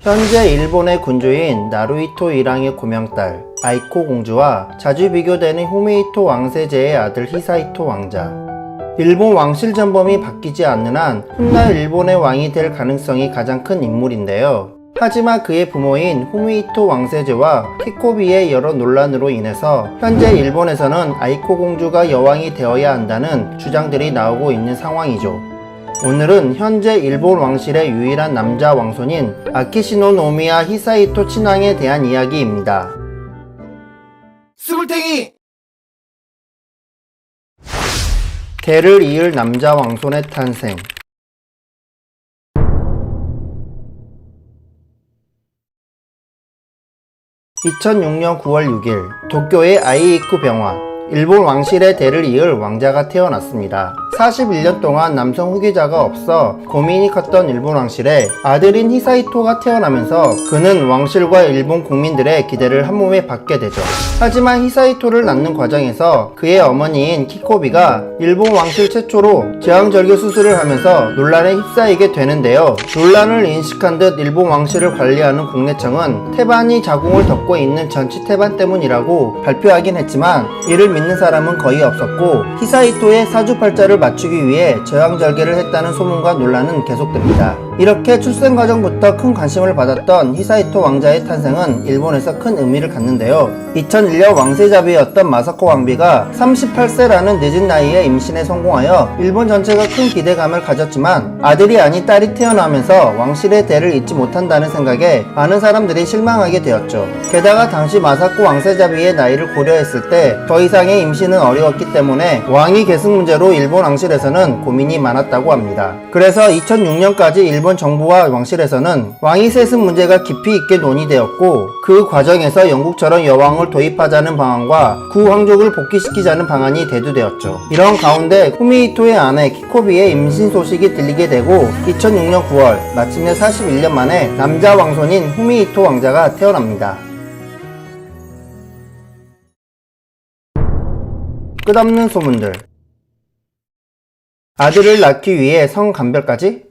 현재 일본의 군주인 나루히토 일왕의 고명딸 아이코 공주와 자주 비교되는 히메이토 왕세제의 아들 히사히토 왕자. 일본 왕실 전범이 바뀌지 않는 한 훗날 일본의 왕이 될 가능성이 가장 큰 인물인데요. 하지만 그의 부모인 히메이토 왕세제와 키코비의 여러 논란으로 인해서 현재 일본에서는 아이코 공주가 여왕이 되어야 한다는 주장들이 나오고 있는 상황이죠. 오늘은 현재 일본 왕실의 유일한 남자 왕손인 아키시노 노미야 히사히토 친왕에 대한 이야기입니다. 스물탱이! 대를 이을 남자 왕손의 탄생. 2006년 9월 6일 도쿄의 아이이쿠 병원, 일본 왕실의 대를 이을 왕자가 태어났습니다. 41년 동안 남성 후계자가 없어 고민이 컸던 일본 왕실에 아들인 히사히토가 태어나면서 그는 왕실과 일본 국민들의 기대를 한몸에 받게 되죠. 하지만 히사히토를 낳는 과정에서 그의 어머니인 키코비가 일본 왕실 최초로 제왕절개 수술을 하면서 논란에 휩싸이게 되는데요. 논란을 인식한 듯 일본 왕실을 관리하는 국내청은 태반이 자궁을 덮고 있는 전치 태반 때문이라고 발표하긴 했지만 이를 믿는 사람은 거의 없었고, 히사히토의 사주팔자를 맞추기 위해 제왕절개를 했다는 소문과 논란은 계속됩니다. 이렇게 출생 과정부터 큰 관심을 받았던 히사히토 왕자의 탄생은 일본에서 큰 의미를 갖는데요. 2001년 왕세자비였던 마사코 왕비가 38세라는 늦은 나이에 임신에 성공하여 일본 전체가 큰 기대감을 가졌지만 아들이 아닌 딸이 태어나면서 왕실의 대를 잇지 못한다는 생각에 많은 사람들이 실망하게 되었죠. 게다가 당시 마사코 왕세자비의 나이를 고려했을 때 더 이상의 임신은 어려웠기 때문에 왕위 계승 문제로 일본 왕실에서는 고민이 많았다고 합니다. 그래서 2006년까지 일본 정부와 왕실에서는 왕위 세습 문제가 깊이 있게 논의되었고, 그 과정에서 영국처럼 여왕을 도입하자는 방안과 구황족을 복귀시키자는 방안이 대두되었죠. 이런 가운데 히메이토의 아내 키코비의 임신 소식이 들리게 되고 2006년 9월 마침내 41년 만에 남자 왕손인 히메이토 왕자가 태어납니다. 끝없는 소문들. 아들을 낳기 위해 성간별까지?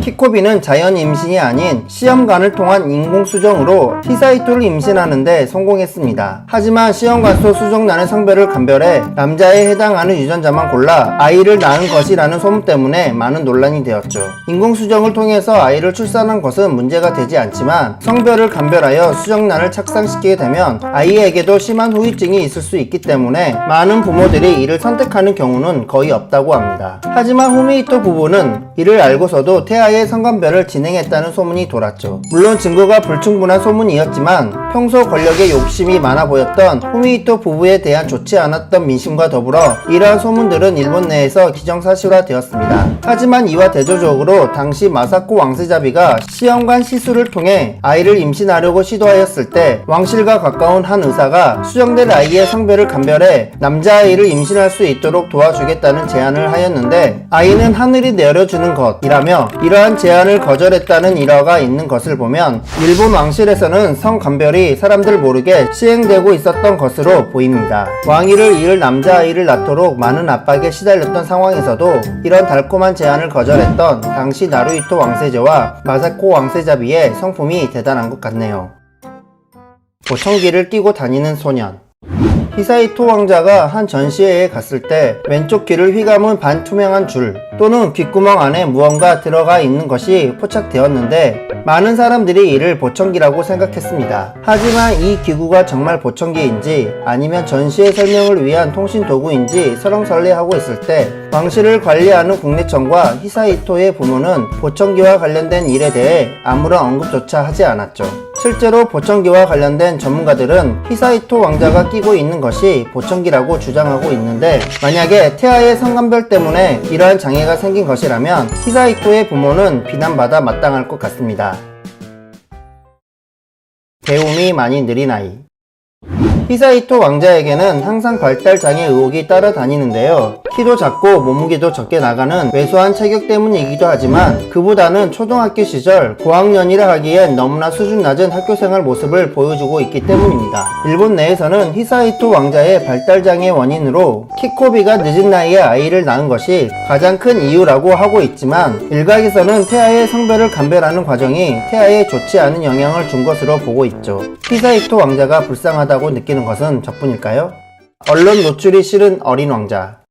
키코비는 자연 임신이 아닌 시험관을 통한 인공수정으로 히사히토를 임신하는데 성공했습니다. 하지만 시험관 속 수정란의 성별을 감별해 남자에 해당하는 유전자만 골라 아이를 낳은 것이라는 소문 때문에 많은 논란이 되었죠. 인공수정을 통해서 아이를 출산한 것은 문제가 되지 않지만 성별을 감별하여 수정란을 착상시키게 되면 아이에게도 심한 후유증이 있을 수 있기 때문에 많은 부모들이 이를 선택하는 경우는 거의 없다고 합니다. 하지만 히메이토 부부는 이를 알고서도 태아의 성관별을 진행했다는 소문이 돌았죠. 물론 증거가 불충분한 소문이었지만 평소 권력에 욕심이 많아 보였던 히메이토 부부에 대한 좋지 않았던 민심과 더불어 이러한 소문들은 일본 내에서 기정사실화 되었습니다. 하지만 이와 대조적으로 당시 마사코 왕세자비가 시험관 시술을 통해 아이를 임신하려고 시도하였을 때 왕실과 가까운 한 의사가 수정될 아이의 성별을 감별해 남자아이를 임신할 수 있도록 도와주겠다는 제안을 하였는데, 아이는 하늘이 내려주는 것이라며 이러한 제안을 거절했다는 일화가 있는 것을 보면 일본 왕실에서는 성감별이 사람들 모르게 시행되고 있었던 것으로 보입니다. 왕위를 이을 남자아이를 낳도록 많은 압박에 시달렸던 상황에서도 이런 달콤한 제안을 거절했던 당시 나루히토 왕세제와 마사코 왕세자비의 성품이 대단한 것 같네요. 보청기를 끼고 다니는 소년. 히사히토 왕자가 한 전시회에 갔을 때 왼쪽 귀를 휘감은 반투명한 줄 또는 귓구멍 안에 무언가 들어가 있는 것이 포착되었는데 많은 사람들이 이를 보청기라고 생각했습니다. 하지만 이 기구가 정말 보청기인지 아니면 전시회 설명을 위한 통신 도구인지 설렁설레하고 있을 때 왕실을 관리하는 국내청과 히사히토의 부모는 보청기와 관련된 일에 대해 아무런 언급조차 하지 않았죠. 실제로 보청기와 관련된 전문가들은 히사히토 왕자가 끼고 있는 것이 보청기라고 주장하고 있는데, 만약에 태아의 성감별 때문에 이러한 장애가 생긴 것이라면 히사히토의 부모는 비난받아 마땅할 것 같습니다. 배움이 많이 느린 아이. 히사이토 왕자에게는 항상 발달장애 의혹이 따라다니는데요. 키도 작고 몸무게도 적게 나가는 왜소한 체격 때문이기도 하지만 그보다는 초등학교 시절 고학년이라 하기엔 너무나 수준 낮은 학교생활 모습을 보여주고 있기 때문입니다. 일본 내에서는 히사이토 왕자의 발달장애 원인으로 키코비가 늦은 나이에 아이를 낳은 것이 가장 큰 이유라고 하고 있지만 일각에서는 태아의 성별을 감별하는 과정이 태아에 좋지 않은 영향을 준 것으로 보고 있죠. 히사이토 왕자가 불쌍하다고 느끼는 것은 저뿐일까요? 언론 노출이 싫은 어린 왕자.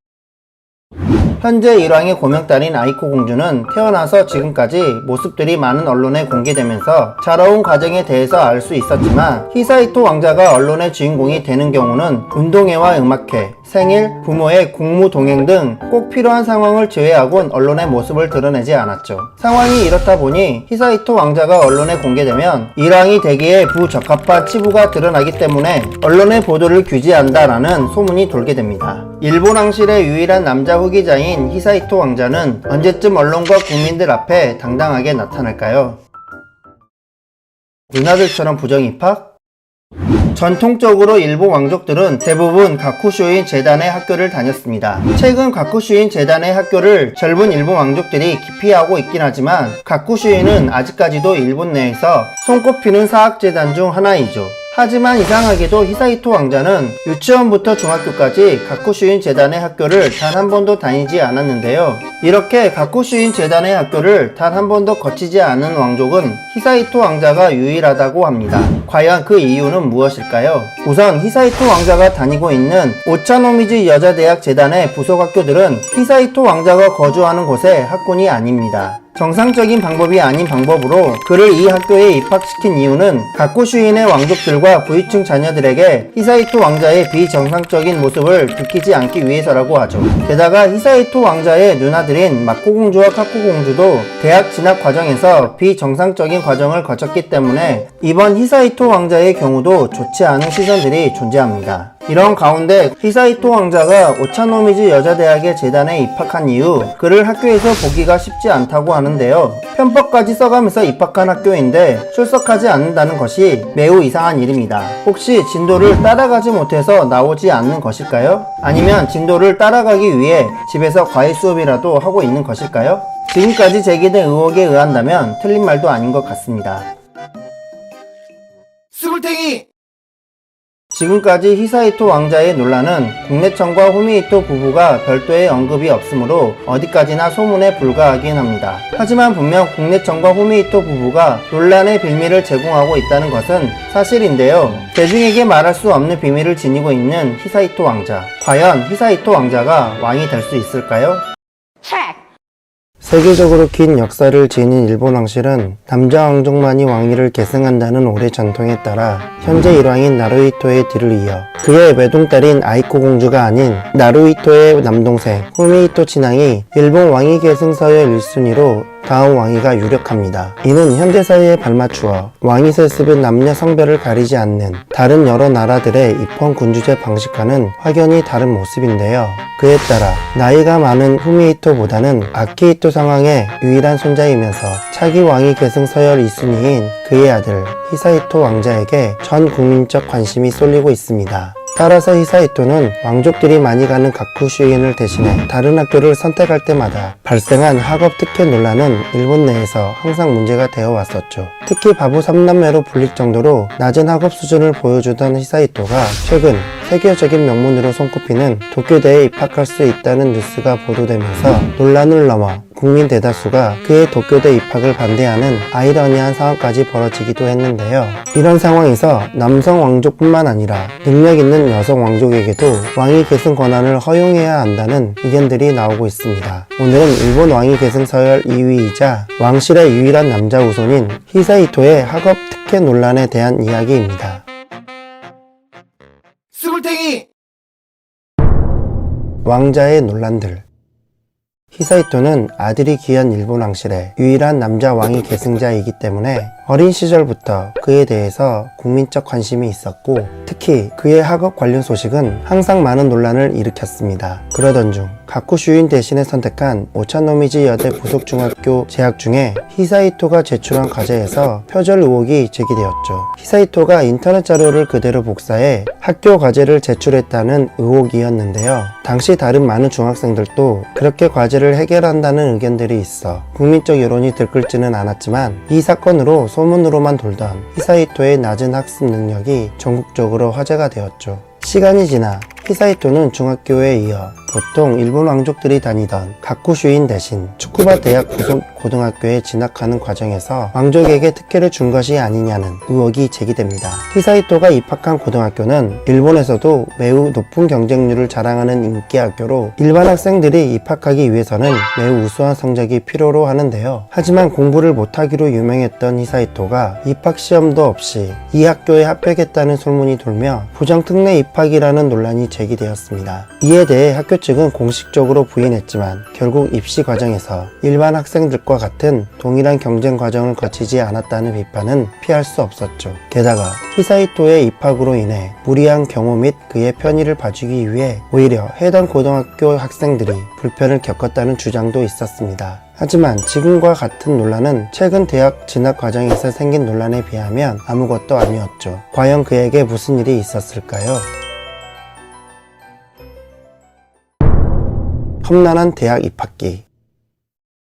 현재 일왕의 고명딸인 아이코 공주는 태어나서 지금까지 모습들이 많은 언론에 공개되면서 자라온 과정에 대해서 알 수 있었지만 히사이토 왕자가 언론의 주인공이 되는 경우는 운동회와 음악회, 생일, 부모의 공무 동행 등 꼭 필요한 상황을 제외하곤 언론의 모습을 드러내지 않았죠. 상황이 이렇다 보니 히사이토 왕자가 언론에 공개되면 일왕이 되기에 부적합한 치부가 드러나기 때문에 언론의 보도를 규제한다라는 소문이 돌게 됩니다. 일본 왕실의 유일한 남자 후계자인 히사이토 왕자는 언제쯤 언론과 국민들 앞에 당당하게 나타날까요? 누나들처럼 부정 입학? 전통적으로 일본 왕족들은 대부분 가쿠쇼인 재단의 학교를 다녔습니다. 최근 가쿠쇼인 재단의 학교를 젊은 일본 왕족들이 기피하고 있긴 하지만 가쿠쇼인은 아직까지도 일본 내에서 손꼽히는 사학재단 중 하나이죠. 하지만 이상하게도 히사이토 왕자는 유치원부터 중학교까지 가쿠쇼인 재단의 학교를 단 한 번도 다니지 않았는데요. 이렇게 가쿠쇼인 재단의 학교를 단 한 번도 거치지 않은 왕족은 히사이토 왕자가 유일하다고 합니다. 과연 그 이유는 무엇일까요? 우선 히사이토 왕자가 다니고 있는 오차노미즈 여자대학 재단의 부속학교들은 히사이토 왕자가 거주하는 곳의 학군이 아닙니다. 정상적인 방법이 아닌 방법으로 그를 이 학교에 입학시킨 이유는 가쿠쇼인의 왕족들과 부유층 자녀들에게 히사이토 왕자의 비정상적인 모습을 들키지 않기 위해서라고 하죠. 게다가 히사이토 왕자의 누나들인 마코 공주와 카코 공주도 대학 진학 과정에서 비정상적인 과정을 거쳤기 때문에 이번 히사이토 왕자의 경우도 좋지 않은 시선들이 존재합니다. 이런 가운데 히사이토 왕자가 오차노미즈 여자대학의 재단에 입학한 이후 그를 학교에서 보기가 쉽지 않다고 하는데요. 편법까지 써가면서 입학한 학교인데 출석하지 않는다는 것이 매우 이상한 일입니다. 혹시 진도를 따라가지 못해서 나오지 않는 것일까요? 아니면 진도를 따라가기 위해 집에서 과외 수업이라도 하고 있는 것일까요? 지금까지 제기된 의혹에 의한다면 틀린 말도 아닌 것 같습니다. 스물탱이! 지금까지 히사이토 왕자의 논란은 국내청과 후미히토 부부가 별도의 언급이 없으므로 어디까지나 소문에 불과하긴 합니다. 하지만 분명 국내청과 후미히토 부부가 논란의 빌미를 제공하고 있다는 것은 사실인데요. 대중에게 말할 수 없는 비밀을 지니고 있는 히사이토 왕자. 과연 히사이토 왕자가 왕이 될 수 있을까요? 세계적으로 긴 역사를 지닌 일본 왕실은 남자 왕족만이 왕위를 계승한다는 오래 전통에 따라 현재 일왕인 나루히토의 뒤를 이어 그의 외동딸인 아이코 공주가 아닌 나루히토의 남동생 후미히토 친왕이 일본 왕위 계승 서열 1순위로 다음 왕위가 유력합니다. 이는 현대사회에 발맞추어 왕위 세습은 남녀 성별을 가리지 않는 다른 여러 나라들의 입헌 군주제 방식과는 확연히 다른 모습인데요. 그에 따라 나이가 많은 후미히토보다는 아키히토 상황의 유일한 손자이면서 차기 왕위 계승 서열 2순위인 그의 아들 히사이토 왕자에게 전 국민적 관심이 쏠리고 있습니다. 따라서 히사이토는 왕족들이 많이 가는 가쿠쇼인을 대신해 다른 학교를 선택할 때마다 발생한 학업 특혜 논란은 일본 내에서 항상 문제가 되어 왔었죠. 특히 바보 3남매로 불릴 정도로 낮은 학업 수준을 보여주던 히사이토가 최근 세계적인 명문으로 손꼽히는 도쿄대에 입학할 수 있다는 뉴스가 보도되면서 논란을 넘어 국민 대다수가 그의 도쿄대 입학을 반대하는 아이러니한 상황까지 벌어지기도 했는데요. 이런 상황에서 남성 왕족뿐만 아니라 능력 있는 여성 왕족에게도 왕위 계승 권한을 허용해야 한다는 의견들이 나오고 있습니다. 오늘은 일본 왕위 계승 서열 2위이자 왕실의 유일한 남자 후손인 히사이토의 학업 특혜 논란에 대한 이야기입니다. 스물탱이! 왕자의 논란들. 히사이토는 아들이 귀한 일본 왕실의 유일한 남자 왕위 계승자이기 때문에 어린 시절부터 그에 대해서 국민적 관심이 있었고 특히 그의 학업 관련 소식은 항상 많은 논란을 일으켰습니다. 그러던 중 가쿠슈인 대신에 선택한 오차노미지 여대 부속중학교 재학 중에 히사이토가 제출한 과제에서 표절 의혹이 제기되었죠. 히사이토가 인터넷 자료를 그대로 복사해 학교 과제를 제출했다는 의혹이었는데요. 당시 다른 많은 중학생들도 그렇게 과제를 해결한다는 의견들이 있어 국민적 여론이 들끓지는 않았지만, 이 사건으로 소문으로만 돌던 히사이토의 낮은 학습 능력이 전국적으로 화제가 되었죠. 시간이 지나 히사이토는 중학교에 이어 보통 일본 왕족들이 다니던 가쿠슈인 대신 츠쿠바 대학 부속 고등학교에 진학하는 과정에서 왕족에게 특혜를 준 것이 아니냐는 의혹이 제기됩니다. 히사이토가 입학한 고등학교는 일본에서도 매우 높은 경쟁률을 자랑하는 인기 학교로 일반 학생들이 입학하기 위해서는 매우 우수한 성적이 필요로 하는데요. 하지만 공부를 못하기로 유명했던 히사이토가 입학 시험도 없이 이 학교에 합격했다는 소문이 돌며 부정특례 입학이라는 논란이 제기되었습니다. 이에 대해 학교 측은 공식적으로 부인했지만 결국 입시 과정에서 일반 학생들과 같은 동일한 경쟁 과정을 거치지 않았다는 비판은 피할 수 없었죠. 게다가 히사이토의 입학으로 인해 무리한 경호 및 그의 편의를 봐주기 위해 오히려 해당 고등학교 학생들이 불편을 겪었다는 주장도 있었습니다. 하지만 지금과 같은 논란은 최근 대학 진학 과정에서 생긴 논란에 비하면 아무것도 아니었죠. 과연 그에게 무슨 일이 있었을까요? 험난한 대학 입학기.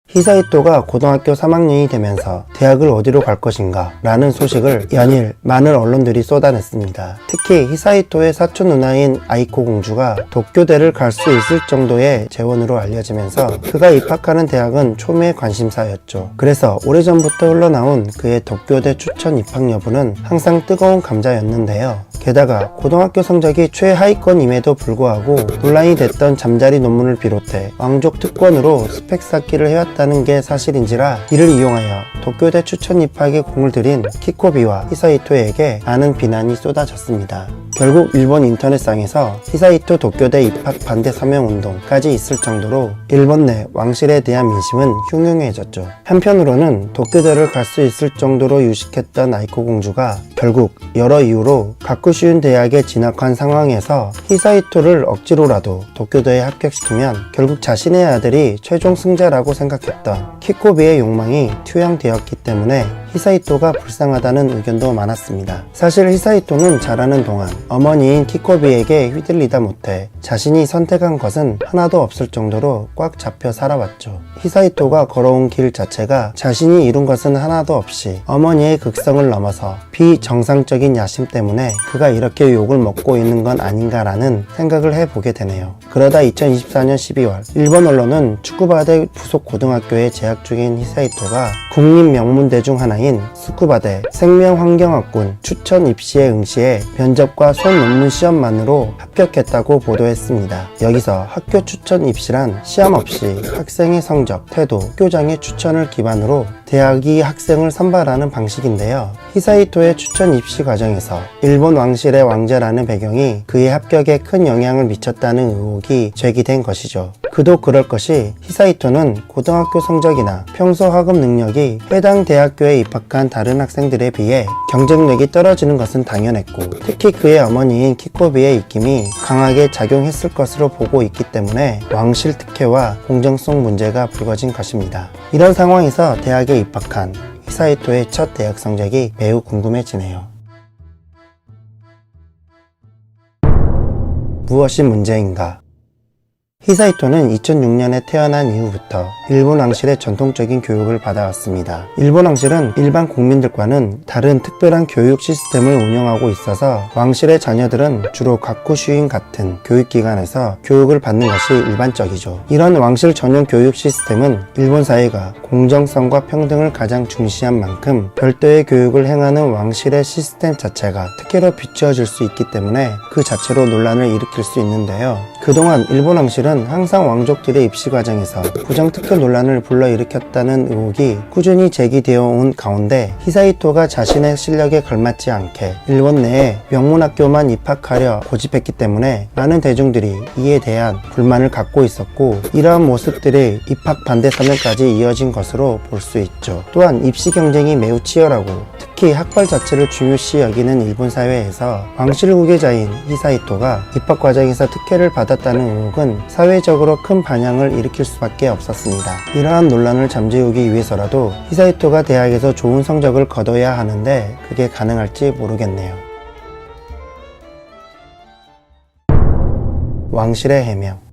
히사이토가 고등학교 3학년이 되면서 대학을 어디로 갈 것인가 라는 소식을 연일 많은 언론들이 쏟아냈습니다. 특히 히사이토의 사촌 누나인 아이코 공주가 도쿄대를 갈 수 있을 정도의 재원으로 알려지면서 그가 입학하는 대학은 초미의 관심사였죠. 그래서 오래전부터 흘러나온 그의 도쿄대 추천 입학 여부는 항상 뜨거운 감자였는데요. 게다가 고등학교 성적이 최하위권임에도 불구하고 논란이 됐던 잠자리 논문을 비롯해 왕족 특권으로 스펙 쌓기를 해왔다는 게 사실인지라, 이를 이용하여 도쿄대 추천 입학에 공을 들인 키코비와 히사이토에게 많은 비난이 쏟아졌습니다. 결국 일본 인터넷상에서 히사이토 도쿄대 입학 반대 서명 운동까지 있을 정도로 일본 내 왕실에 대한 민심은 흉흉해졌죠. 한편으로는 도쿄대를 갈 수 있을 정도로 유식했던 아이코 공주가 결국 여러 이유로 가쿠슈인 대학에 진학한 상황에서 히사이토를 억지로라도 도쿄대에 합격시키면 결국 자신의 아들이 최종 승자라고 생각했던 키코비의 욕망이 투영되었기 때문에 히사이토가 불쌍하다는 의견도 많았습니다. 사실 히사이토는 자라는 동안 어머니인 키코비에게 휘둘리다 못해 자신이 선택한 것은 하나도 없을 정도로 꽉 잡혀 살아왔죠. 히사이토가 걸어온 길 자체가 자신이 이룬 것은 하나도 없이 어머니의 극성을 넘어서 비정상적인 야심 때문에 그가 이렇게 욕을 먹고 있는 건 아닌가라는 생각을 해보게 되네요. 그러다 2024년 12월 일본 언론은 츠쿠바대 부속 고등학교에 재학 중인 히사이토가 국립 명문대 중 하나인 스쿠바대 생명환경학군 추천 입시에 응시해 면접과 논문 시험만으로 합격했다고 보도했습니다. 여기서 학교 추천 입시란 시험 없이 학생의 성적, 태도, 학교장의 추천을 기반으로 대학이 학생을 선발하는 방식인데요. 히사이토의 추천 입시 과정에서 일본 왕실의 왕자라는 배경이 그의 합격에 큰 영향을 미쳤다는 의혹이 제기된 것이죠. 그도 그럴 것이 히사이토는 고등학교 성적이나 평소 학업 능력이 해당 대학교에 입학한 다른 학생들에 비해 경쟁력이 떨어지는 것은 당연했고, 특히 그의 어머니인 키코비의 입김이 강하게 작용했을 것으로 보고 있기 때문에 왕실 특혜와 공정성 문제가 불거진 것입니다. 이런 상황에서 대학에 입학한 히사이토의 첫 대학 성적이 매우 궁금해지네요. 무엇이 문제인가? 히사이토는 2006년에 태어난 이후부터 일본 왕실의 전통적인 교육을 받아왔습니다. 일본 왕실은 일반 국민들과는 다른 특별한 교육 시스템을 운영하고 있어서 왕실의 자녀들은 주로 가쿠슈인 같은 교육기관에서 교육을 받는 것이 일반적이죠. 이런 왕실 전용 교육 시스템은 일본 사회가 공정성과 평등을 가장 중시한 만큼 별도의 교육을 행하는 왕실의 시스템 자체가 특혜로 비추어질 수 있기 때문에 그 자체로 논란을 일으킬 수 있는데요. 그동안 일본 왕실은 항상 왕족들의 입시 과정에서 부정특혜 논란을 불러일으켰다는 의혹이 꾸준히 제기되어 온 가운데 히사이토가 자신의 실력에 걸맞지 않게 일본 내에 명문학교만 입학하려 고집했기 때문에 많은 대중들이 이에 대한 불만을 갖고 있었고, 이러한 모습들이 입학 반대 서명까지 이어진 것으로 볼 수 있죠. 또한 입시 경쟁이 매우 치열하고 특히 특히 학벌 자체를 중요시 여기는 일본 사회에서 왕실 후계자인 히사히토가 입학 과정에서 특혜를 받았다는 의혹은 사회적으로 큰 반향을 일으킬 수밖에 없었습니다. 이러한 논란을 잠재우기 위해서라도 히사히토가 대학에서 좋은 성적을 거둬야 하는데 그게 가능할지 모르겠네요. 왕실의 해명.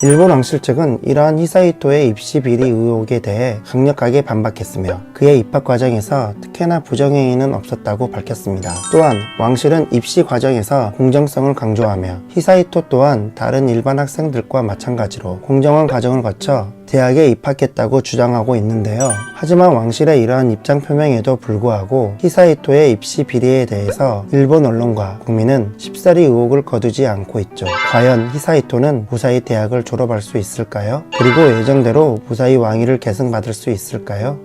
일본 왕실 측은 이러한 히사히토의 입시 비리 의혹에 대해 강력하게 반박했으며 그의 입학 과정에서 특혜나 부정행위는 없었다고 밝혔습니다. 또한 왕실은 입시 과정에서 공정성을 강조하며 히사히토 또한 다른 일반 학생들과 마찬가지로 공정한 과정을 거쳐 대학에 입학했다고 주장하고 있는데요. 하지만 왕실의 이러한 입장 표명에도 불구하고 히사히토의 입시 비리에 대해서 일본 언론과 국민은 쉽사리 의혹을 거두지 않고 있죠. 과연 히사히토는 무사히 대학을 졸업할 수 있을까요? 그리고 예정대로 무사히 왕위를 계승받을 수 있을까요?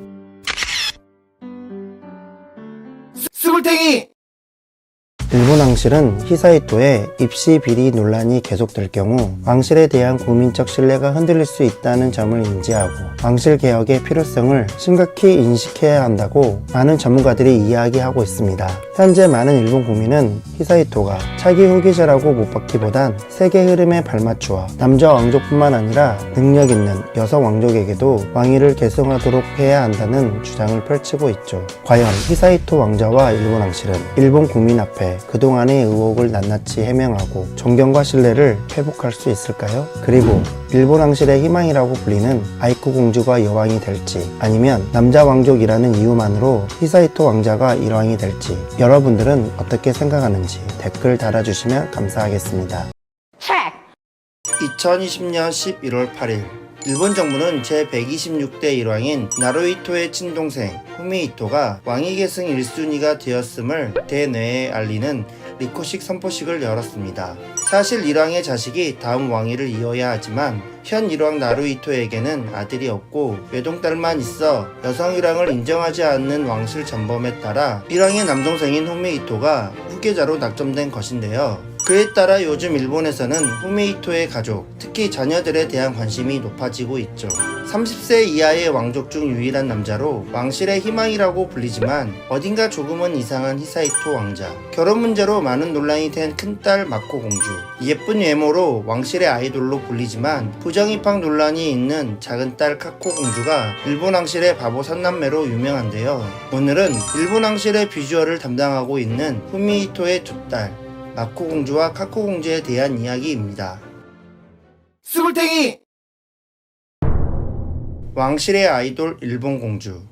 스물탱이! 일본 왕실은 히사히토의 입시 비리 논란이 계속될 경우 왕실에 대한 국민적 신뢰가 흔들릴 수 있다는 점을 인지하고 왕실 개혁의 필요성을 심각히 인식해야 한다고 많은 전문가들이 이야기하고 있습니다. 현재 많은 일본 국민은 히사히토가 차기 후계자라고 못 받기보단 세계 흐름에 발맞추어 남자 왕족뿐만 아니라 능력 있는 여성 왕족에게도 왕위를 계승하도록 해야 한다는 주장을 펼치고 있죠. 과연 히사히토 왕자와 일본 왕실은 일본 국민 앞에 그동안의 의혹을 낱낱이 해명하고 존경과 신뢰를 회복할 수 있을까요? 그리고 일본 왕실의 희망이라고 불리는 아이코 공주가 여왕이 될지 아니면 남자 왕족이라는 이유만으로 히사히토 왕자가 일왕이 될지 여러분들은 어떻게 생각하는지 댓글 달아주시면 감사하겠습니다. 2020년 11월 8일 일본 정부는 제126대 일왕인 나루히토의 친동생 후미히토가 왕위 계승 1순위가 되었음을 대내에 알리는 리코식 선포식을 열었습니다. 사실 일왕의 자식이 다음 왕위를 이어야 하지만 현 일왕 나루히토에게는 아들이 없고 외동딸만 있어 여성 일왕을 인정하지 않는 왕실 전범에 따라 일왕의 남동생인 후미히토가 후계자로 낙점된 것인데요. 그에 따라 요즘 일본에서는 후미히토의 가족, 특히 자녀들에 대한 관심이 높아지고 있죠. 30세 이하의 왕족 중 유일한 남자로 왕실의 희망이라고 불리지만 어딘가 조금은 이상한 히사히토 왕자. 결혼 문제로 많은 논란이 된 큰딸 마코 공주. 예쁜 외모로 왕실의 아이돌로 불리지만 부정입학 논란이 있는 작은 딸 카코 공주가 일본 왕실의 바보 삼남매로 유명한데요. 오늘은 일본 왕실의 비주얼을 담당하고 있는 후미히토의 두 딸 마코 공주와 카코 공주에 대한 이야기입니다. 스물탱이! 왕실의 아이돌 일본 공주.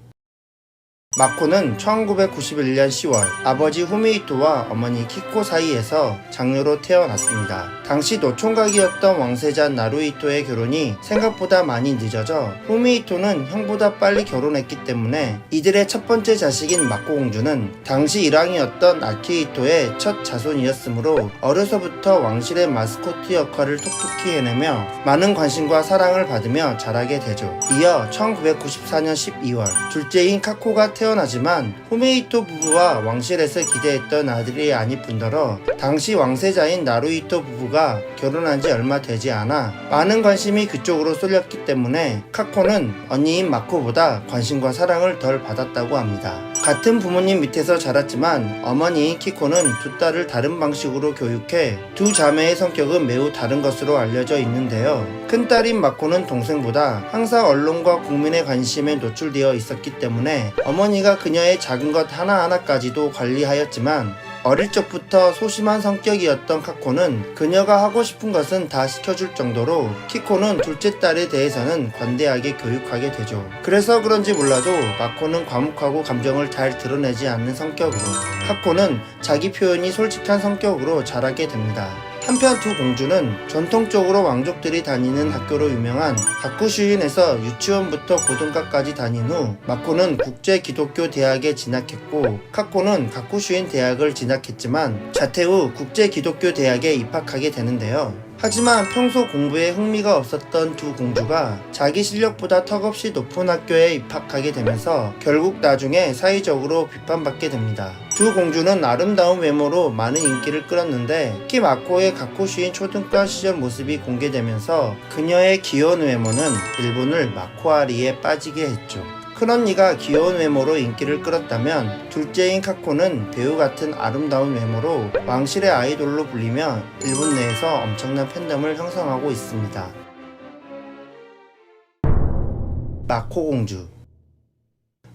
마코는 1991년 10월 아버지 후미히토와 어머니 키코 사이에서 장녀로 태어났습니다. 당시 노총각이었던 왕세자 나루히토의 결혼이 생각보다 많이 늦어져 후미히토는 형보다 빨리 결혼했기 때문에 이들의 첫 번째 자식인 마코 공주는 당시 일왕이었던 아키히토의 첫 자손이었으므로 어려서부터 왕실의 마스코트 역할을 톡톡히 해내며 많은 관심과 사랑을 받으며 자라게 되죠. 이어 1994년 12월 둘째인 카코가 태어나지만 후미히토 부부와 왕실에서 기대했던 아들이 아닐 뿐더러 당시 왕세자인 나루히토 부부가 결혼한 지 얼마 되지 않아 많은 관심이 그쪽으로 쏠렸기 때문에 카코는 언니인 마코보다 관심과 사랑을 덜 받았다고 합니다. 같은 부모님 밑에서 자랐지만 어머니인 키코는 두 딸을 다른 방식으로 교육해 두 자매의 성격은 매우 다른 것으로 알려져 있는데요. 큰딸인 마코는 동생보다 항상 언론과 국민의 관심에 노출되어 있었기 때문에 어머니가 그녀의 작은 것 하나하나까지도 관리하였지만 어릴 적부터 소심한 성격이었던 카코는 그녀가 하고 싶은 것은 다 시켜줄 정도로 키코는 둘째 딸에 대해서는 관대하게 교육하게 되죠. 그래서 그런지 몰라도 마코는 과묵하고 감정을 잘 드러내지 않는 성격으로 카코는 자기 표현이 솔직한 성격으로 자라게 됩니다. 한편 두 공주는 전통적으로 왕족들이 다니는 학교로 유명한 가쿠슈인에서 유치원부터 고등과까지 다닌 후 마코는 국제기독교대학에 진학했고 카코는 가쿠슈인 대학을 진학했지만 자퇴 후 국제기독교대학에 입학하게 되는데요. 하지만 평소 공부에 흥미가 없었던 두 공주가 자기 실력보다 턱없이 높은 학교에 입학하게 되면서 결국 나중에 사회적으로 비판받게 됩니다. 두 공주는 아름다운 외모로 많은 인기를 끌었는데 특히 마코의 가쿠슈인 초등과 시절 모습이 공개되면서 그녀의 귀여운 외모는 일본을 마코아리에 빠지게 했죠. 큰언니가 귀여운 외모로 인기를 끌었다면 둘째인 카코는 배우 같은 아름다운 외모로 왕실의 아이돌로 불리며 일본 내에서 엄청난 팬덤을 형성하고 있습니다. 마코 공주.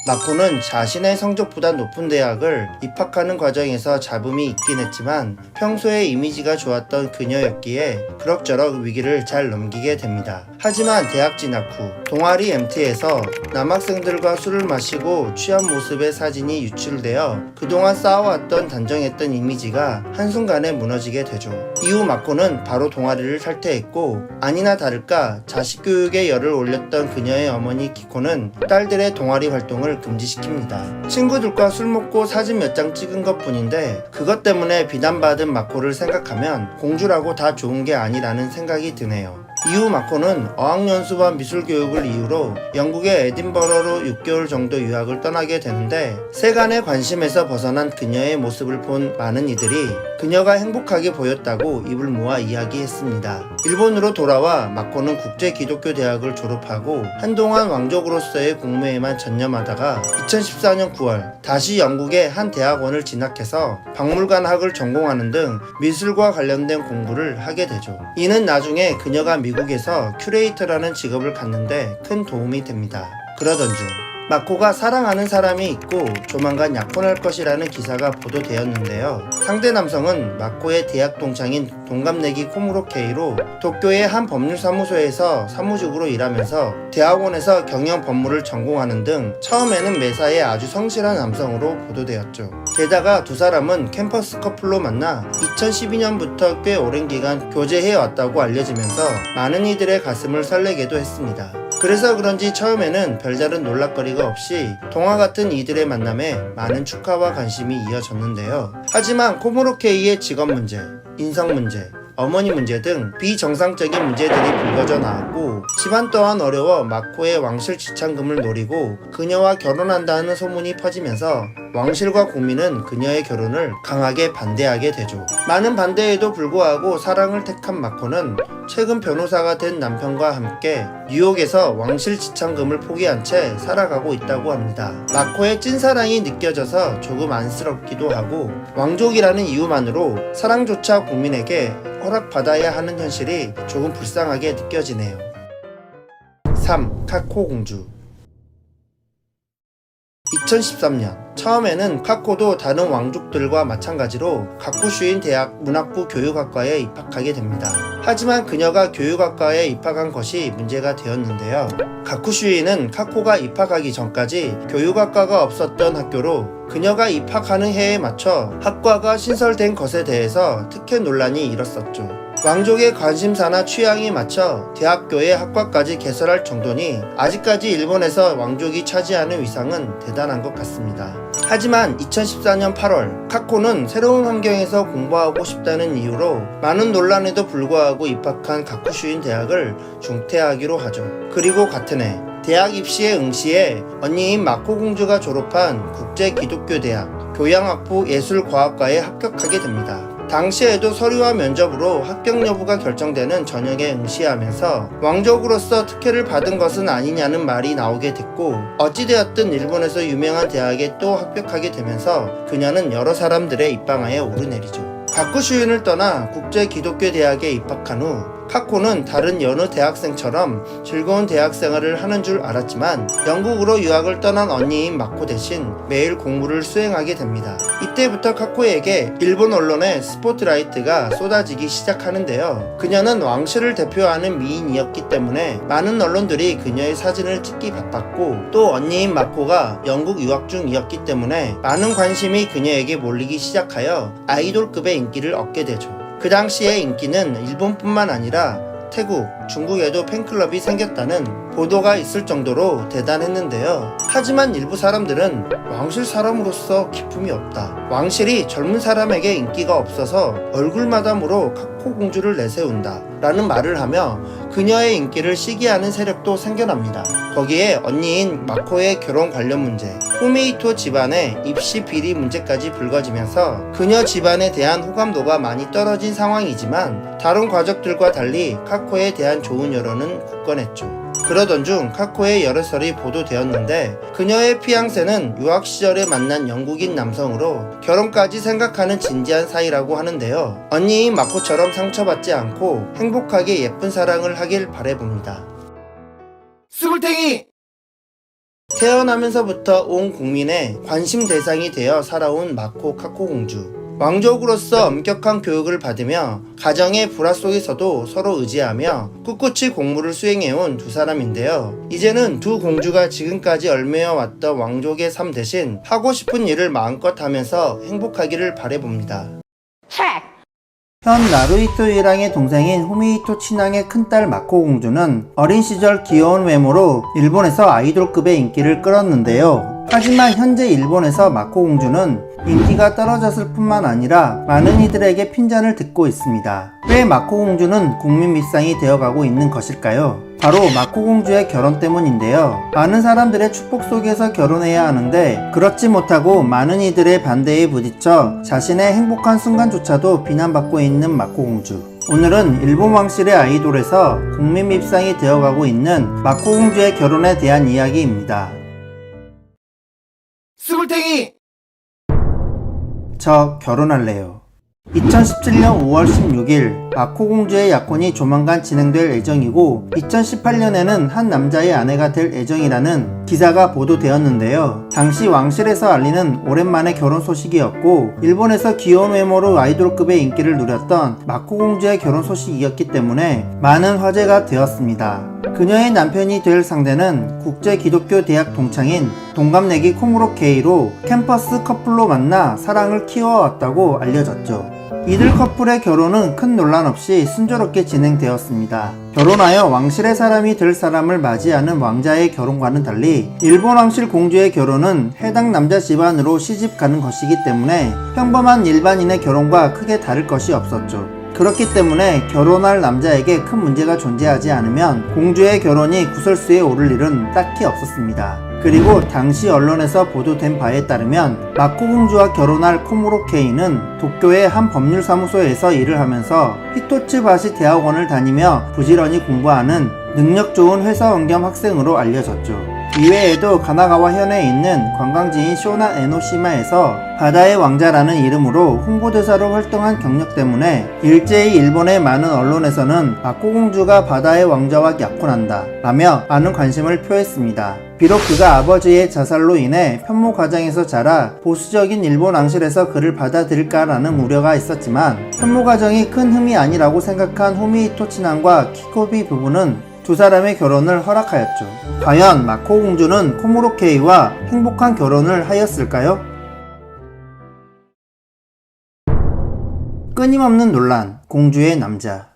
마코는 자신의 성적보다 높은 대학을 입학하는 과정에서 잡음이 있긴 했지만 평소에 이미지가 좋았던 그녀였기에 그럭저럭 위기를 잘 넘기게 됩니다. 하지만 대학 진학 후 동아리 MT에서 남학생들과 술을 마시고 취한 모습의 사진이 유출되어 그동안 쌓아왔던 단정했던 이미지가 한순간에 무너지게 되죠. 이후 마코는 바로 동아리를 탈퇴했고 아니나 다를까 자식 교육에 열을 올렸던 그녀의 어머니 키코는 딸들의 동아리 활동을 금지시킵니다. 친구들과 술 먹고 사진 몇 장 찍은 것 뿐인데 그것 때문에 비난받은 마코를 생각하면 공주라고 다 좋은 게 아니라는 생각이 드네요. 이후 마코는 어학연수와 미술교육을 이유로 영국의 에딘버러로 6개월 정도 유학을 떠나게 되는데 세간의 관심에서 벗어난 그녀의 모습을 본 많은 이들이 그녀가 행복하게 보였다고 입을 모아 이야기했습니다. 일본으로 돌아와 마코는 국제기독교대학을 졸업하고 한동안 왕족으로서의 공무에만 전념하다가 2014년 9월 다시 영국의 한 대학원을 진학해서 박물관학을 전공하는 등 미술과 관련된 공부를 하게 되죠. 이는 나중에 그녀가 미국에서 큐레이터라는 직업을 갖는데 큰 도움이 됩니다. 그러던 중 마코가 사랑하는 사람이 있고 조만간 약혼할 것이라는 기사가 보도되었는데요. 상대 남성은 마코의 대학 동창인 동갑내기 코무로 케이로 도쿄의 한 법률사무소에서 사무직으로 일하면서 대학원에서 경영 법무를 전공하는 등 처음에는 매사에 아주 성실한 남성으로 보도되었죠. 게다가 두 사람은 캠퍼스 커플로 만나 2012년부터 꽤 오랜 기간 교제해 왔다고 알려지면서 많은 이들의 가슴을 설레게도 했습니다. 그래서 그런지 처음에는 별다른 놀랍거리가 없이 동화 같은 이들의 만남에 많은 축하와 관심이 이어졌는데요. 하지만 코무로 케이의 직업 문제, 인성 문제, 어머니 문제 등 비정상적인 문제들이 불거져 나왔고 집안 또한 어려워 마코의 왕실 지참금을 노리고 그녀와 결혼한다는 소문이 퍼지면서 왕실과 국민은 그녀의 결혼을 강하게 반대하게 되죠. 많은 반대에도 불구하고 사랑을 택한 마코는 최근 변호사가 된 남편과 함께 뉴욕에서 왕실 지참금을 포기한 채 살아가고 있다고 합니다. 마코의 찐사랑이 느껴져서 조금 안쓰럽기도 하고 왕족이라는 이유만으로 사랑조차 국민에게 허락받아야 하는 현실이 조금 불쌍하게 느껴지네요. 3. 카코 공주. 2013년 처음에는 카코도 다른 왕족들과 마찬가지로 가쿠슈인 대학 문학부 교육학과에 입학하게 됩니다. 하지만 그녀가 교육학과에 입학한 것이 문제가 되었는데요. 가쿠슈인은 카코가 입학하기 전까지 교육학과가 없었던 학교로 그녀가 입학하는 해에 맞춰 학과가 신설된 것에 대해서 특혜 논란이 일었었죠. 왕족의 관심사나 취향에 맞춰 대학교의 학과까지 개설할 정도니 아직까지 일본에서 왕족이 차지하는 위상은 대단한 것 같습니다. 하지만 2014년 8월 카코는 새로운 환경에서 공부하고 싶다는 이유로 많은 논란에도 불구하고 입학한 가쿠슈인 대학을 중퇴하기로 하죠. 그리고 같은 해 대학 입시의 응시에 언니인 마코 공주가 졸업한 국제기독교대학 교양학부 예술과학과에 합격하게 됩니다. 당시에도 서류와 면접으로 합격 여부가 결정되는 전형에 응시하면서 왕족으로서 특혜를 받은 것은 아니냐는 말이 나오게 됐고 어찌되었든 일본에서 유명한 대학에 또 합격하게 되면서 그녀는 여러 사람들의 입방아에 오르내리죠. 가쿠슈인을 떠나 국제기독교대학에 입학한 후 카코는 다른 여느 대학생처럼 즐거운 대학생활을 하는 줄 알았지만 영국으로 유학을 떠난 언니인 마코 대신 매일 공부를 수행하게 됩니다. 이때부터 카코에게 일본 언론의 스포트라이트가 쏟아지기 시작하는데요. 그녀는 왕실을 대표하는 미인이었기 때문에 많은 언론들이 그녀의 사진을 찍기 바빴고 또 언니인 마코가 영국 유학 중이었기 때문에 많은 관심이 그녀에게 몰리기 시작하여 아이돌급의 인기를 얻게 되죠. 그 당시의 인기는 일본뿐만 아니라 태국, 중국에도 팬클럽이 생겼다는 보도가 있을 정도로 대단했는데요. 하지만 일부 사람들은 왕실 사람으로서 기품이 없다. 왕실이 젊은 사람에게 인기가 없어서 얼굴마담으로 카코 공주를 내세운다. 라는 말을 하며 그녀의 인기를 시기하는 세력도 생겨납니다. 거기에 언니인 마코의 결혼 관련 문제, 후미히토 집안의 입시 비리 문제까지 불거지면서 그녀 집안에 대한 호감도가 많이 떨어진 상황이지만 다른 가족들과 달리 카코에 대한 좋은 여론은 굳건했죠. 그러던 중 카코의 여러 설이 보도되었는데 그녀의 피앙세는 유학 시절에 만난 영국인 남성으로 결혼까지 생각하는 진지한 사이라고 하는데요. 언니인 마코처럼 상처받지 않고 행복하게 예쁜 사랑을 하길 바라봅니다. 수굴탱이! 태어나면서부터 온 국민의 관심 대상이 되어 살아온 마코 카코 공주. 왕족으로서 엄격한 교육을 받으며 가정의 불화 속에서도 서로 의지하며 꿋꿋이 공무를 수행해온 두 사람인데요. 이제는 두 공주가 지금까지 얽매여 왔던 왕족의 삶 대신 하고 싶은 일을 마음껏 하면서 행복하기를 바라봅니다. 현 나루히토 일왕의 동생인 후미히토 친왕의 큰딸 마코 공주는 어린 시절 귀여운 외모로 일본에서 아이돌급의 인기를 끌었는데요. 하지만 현재 일본에서 마코 공주는 인기가 떨어졌을 뿐만 아니라 많은 이들에게 핀잔을 듣고 있습니다. 왜 마코 공주는 국민 밉상이 되어가고 있는 것일까요? 바로 마코 공주의 결혼 때문인데요. 많은 사람들의 축복 속에서 결혼해야 하는데 그렇지 못하고 많은 이들의 반대에 부딪혀 자신의 행복한 순간조차도 비난받고 있는 마코 공주. 오늘은 일본 왕실의 아이돌에서 국민 밉상이 되어가고 있는 마코 공주의 결혼에 대한 이야기입니다. 수굴탱이! 저 결혼할래요. 2017년 5월 16일 마코 공주의 약혼이 조만간 진행될 예정이고 2018년에는 한 남자의 아내가 될 예정이라는 기사가 보도되었는데요. 당시 왕실에서 알리는 오랜만의 결혼 소식이었고 일본에서 귀여운 외모로 아이돌급의 인기를 누렸던 마코 공주의 결혼 소식이었기 때문에 많은 화제가 되었습니다. 그녀의 남편이 될 상대는 국제기독교대학 동창인 동갑내기 코무로 K로 캠퍼스 커플로 만나 사랑을 키워왔다고 알려졌죠. 이들 커플의 결혼은 큰 논란 없이 순조롭게 진행되었습니다. 결혼하여 왕실의 사람이 될 사람을 맞이하는 왕자의 결혼과는 달리 일본 왕실 공주의 결혼은 해당 남자 집안으로 시집 가는 것이기 때문에 평범한 일반인의 결혼과 크게 다를 것이 없었죠. 그렇기 때문에 결혼할 남자에게 큰 문제가 존재하지 않으면 공주의 결혼이 구설수에 오를 일은 딱히 없었습니다. 그리고 당시 언론에서 보도된 바에 따르면 마코 공주와 결혼할 코무로 K는 도쿄의 한 법률사무소에서 일을 하면서 히토츠바시 대학원을 다니며 부지런히 공부하는 능력 좋은 회사원 겸 학생으로 알려졌죠. 이외에도 가나가와 현에 있는 관광지인 쇼나 에노시마에서 바다의 왕자라는 이름으로 홍보대사로 활동한 경력 때문에 일제히 일본의 많은 언론에서는 마코 공주가 바다의 왕자와 약혼한다 라며 많은 관심을 표했습니다. 비록 그가 아버지의 자살로 인해 편모 가정에서 자라 보수적인 일본 왕실에서 그를 받아들일까라는 우려가 있었지만 편모 가정이 큰 흠이 아니라고 생각한 후미히토 친왕과 키코비 부부는 두 사람의 결혼을 허락하였죠. 과연 마코 공주는 코무로 K와 행복한 결혼을 하였을까요? 끊임없는 논란, 공주의 남자.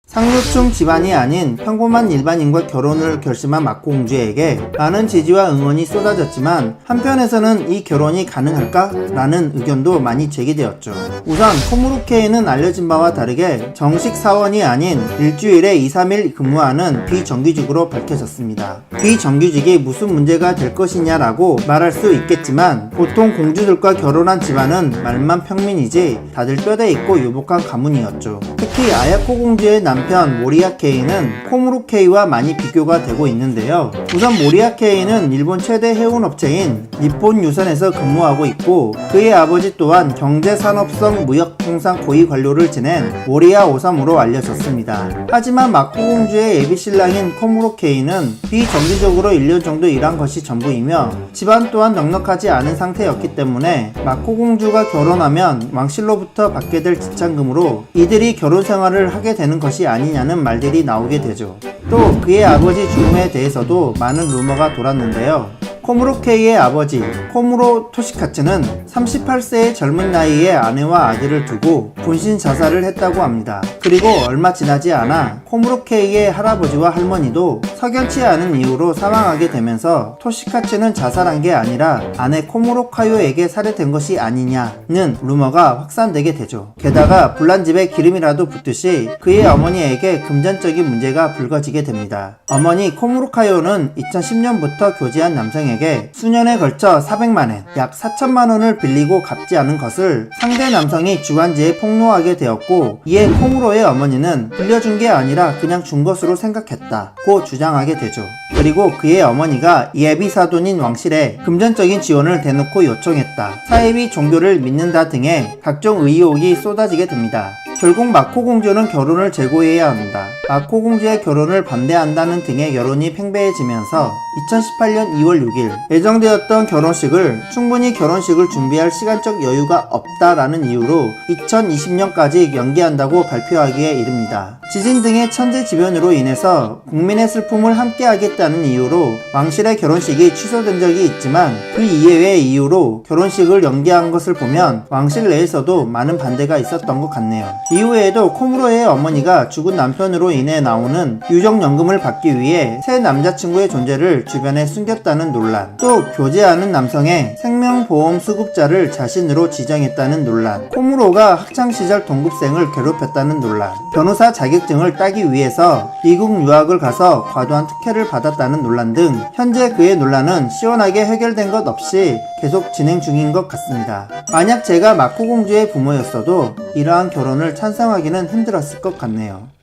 상류층 집안이 아닌 평범한 일반인과 결혼을 결심한 마코 공주에게 많은 지지와 응원이 쏟아졌지만 한편에서는 이 결혼이 가능할까? 라는 의견도 많이 제기되었죠. 우선 코무로 K는 알려진 바와 다르게 정식 사원이 아닌 일주일에 2-3일 근무하는 비정규직으로 밝혀졌습니다. 비정규직이 무슨 문제가 될 것이냐라고 말할 수 있겠지만 보통 공주들과 결혼한 집안은 말만 평민이지 다들 뼈대 있고 유복한 가문이었죠. 특히 아야코 공주의 남편 모리야 K는 코무로 K와 많이 비교가 되고 있는데요. 우선 모리야 K는 일본 최대 해운업체인 니폰 유선에서 근무하고 있고 그의 아버지 또한 경제산업성 무역통상 고위 관료를 지낸 모리야 오사무로 알려졌습니다. 하지만 마코 공주의 예비신랑인 코무로 K는 비정기적으로 1년 정도 일한 것이 전부이며 집안 또한 넉넉하지 않은 상태였기 때문에 마코 공주가 결혼하면 왕실로부터 받게 될 지참금으로 이들이 결혼 생활을 하게 되는 것이 아니냐는 말들이 나오게 되죠. 또 그의 아버지 죽음에 대해서도 많은 루머가 돌았는데요. 코무로 K의 아버지 코무로 토시카츠는 38세의 젊은 나이에 아내와 아들을 두고 분신 자살을 했다고 합니다. 그리고 얼마 지나지 않아 코무로 K의 할아버지와 할머니도 석연치 않은 이유로 사망하게 되면서 토시카츠는 자살한 게 아니라 아내 코무로 카요에게 살해된 것이 아니냐는 루머가 확산되게 되죠. 게다가 불난 집에 기름이라도 붓듯이 그의 어머니에게 금전적인 문제가 불거지게 됩니다. 어머니 코무로 카요는 2010년부터 교제한 남성에게 남성에게 수년에 걸쳐 400만엔, 약 4천만원을 빌리고 갚지 않은 것을 상대 남성이 주관지에 폭로하게 되었고, 이에 코무로의 어머니는 빌려준 게 아니라 그냥 준 것으로 생각했다고 주장하게 되죠. 그리고 그의 어머니가 예비 사돈인 왕실에 금전적인 지원을 대놓고 요청했다, 사이비 종교를 믿는다 등의 각종 의혹이 쏟아지게 됩니다. 결국 마코 공주는 결혼을 재고해야 합니다. 마코 공주의 결혼을 반대한다는 등의 여론이 팽배해지면서 2018년 2월 6일 예정되었던 결혼식을 충분히 결혼식을 준비할 시간적 여유가 없다라는 이유로 2020년까지 연기한다고 발표하기에 이릅니다. 지진 등의 천재지변으로 인해서 국민의 슬픔을 함께하겠다는 이유로 왕실의 결혼식이 취소된 적이 있지만, 그 이외의 이유로 결혼식을 연기한 것을 보면 왕실 내에서도 많은 반대가 있었던 것 같네요. 이후에도 코무로의 어머니가 죽은 남편으로 인해 나오는 유족연금을 받기 위해 새 남자친구의 존재를 주변에 숨겼다는 논란, 또 교제하는 남성의 생명보험 수급자를 자신으로 지정했다는 논란, 코무로가 학창시절 동급생을 괴롭혔다는 논란, 변호사 자격증을 따기 위해서 미국 유학을 가서 과도한 특혜를 받았다는 논란 등 현재 그의 논란은 시원하게 해결된 것 없이 계속 진행 중인 것 같습니다. 만약 제가 마코 공주의 부모였어도 이러한 결혼을 찬성하기는 힘들었을 것 같네요.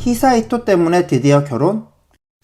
히사이토 때문에 드디어 결혼?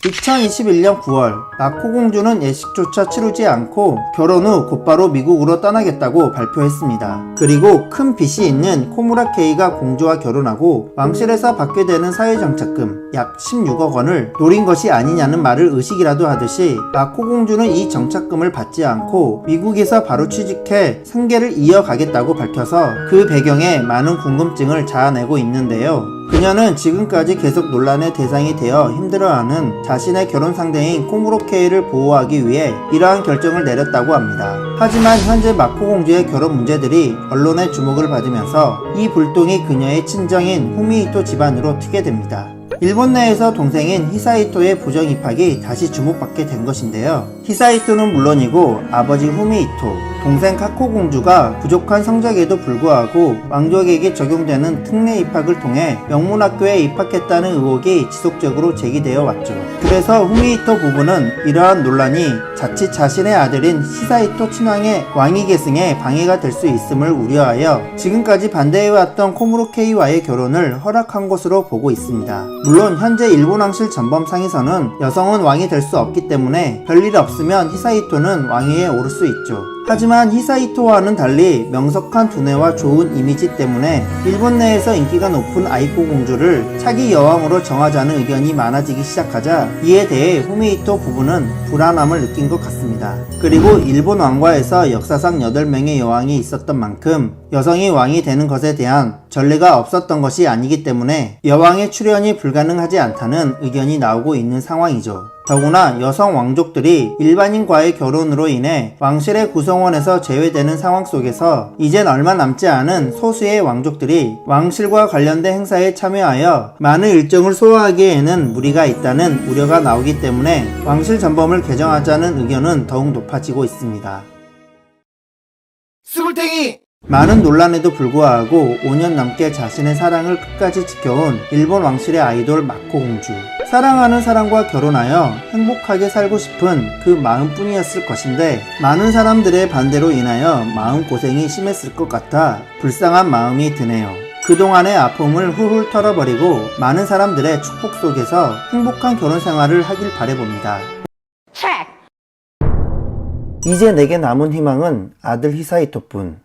2021년 9월 마코 공주는 예식조차 치르지 않고 결혼 후 곧바로 미국으로 떠나겠다고 발표했습니다. 그리고 큰 빚이 있는 코무라 케이가 공주와 결혼하고 왕실에서 받게 되는 사회정착금 약 16억 원을 노린 것이 아니냐는 말을 의식이라도 하듯이 마코 공주는 이 정착금을 받지 않고 미국에서 바로 취직해 생계를 이어가겠다고 밝혀서 그 배경에 많은 궁금증을 자아내고 있는데요. 그녀는 지금까지 계속 논란의 대상이 되어 힘들어하는 자신의 결혼 상대인 코무로 케이를 보호하기 위해 이러한 결정을 내렸다고 합니다. 하지만 현재 마코 공주의 결혼 문제들이 언론의 주목을 받으면서 이 불똥이 그녀의 친정인 후미히토 집안으로 튀게 됩니다. 일본 내에서 동생인 히사히토의 부정 입학이 다시 주목받게 된 것인데요. 히사히토는 물론이고 아버지 후미히토, 동생 카코 공주가 부족한 성적에도 불구하고 왕족에게 적용되는 특례 입학을 통해 명문학교에 입학했다는 의혹이 지속적으로 제기되어 왔죠. 그래서 후미히토 부부는 이러한 논란이 자칫 자신의 아들인 히사히토 친왕의 왕위 계승에 방해가 될 수 있음을 우려하여 지금까지 반대해왔던 코무로 케이와의 결혼을 허락한 것으로 보고 있습니다. 물론 현재 일본 왕실 전범 상에서는 여성은 왕이 될 수 없기 때문에 별일 없으면 히사히토는 왕위에 오를 수 있죠. 하지만 히사히토와는 달리 명석한 두뇌와 좋은 이미지 때문에 일본 내에서 인기가 높은 아이코 공주를 차기 여왕으로 정하자는 의견이 많아지기 시작하자 이에 대해 후미히토 부부는 불안함을 느낀 것 같습니다. 그리고 일본 왕과에서 역사상 8명의 여왕이 있었던 만큼 여성이 왕이 되는 것에 대한 전례가 없었던 것이 아니기 때문에 여왕의 출연이 불가능하지 않다는 의견이 나오고 있는 상황이죠. 더구나 여성 왕족들이 일반인과의 결혼으로 인해 왕실의 구성원에서 제외되는 상황 속에서 이젠 얼마 남지 않은 소수의 왕족들이 왕실과 관련된 행사에 참여하여 많은 일정을 소화하기에는 무리가 있다는 우려가 나오기 때문에 왕실 전범을 개정하자는 의견은 더욱 높아지고 있습니다. 스물탱이! 많은 논란에도 불구하고 5년 넘게 자신의 사랑을 끝까지 지켜온 일본 왕실의 아이돌 마코 공주. 사랑하는 사람과 결혼하여 행복하게 살고 싶은 그 마음뿐이었을 것인데 많은 사람들의 반대로 인하여 마음고생이 심했을 것 같아 불쌍한 마음이 드네요. 그동안의 아픔을 훌훌 털어버리고 많은 사람들의 축복 속에서 행복한 결혼 생활을 하길 바라봅니다. 이제 내게 남은 희망은 아들 히사히토뿐.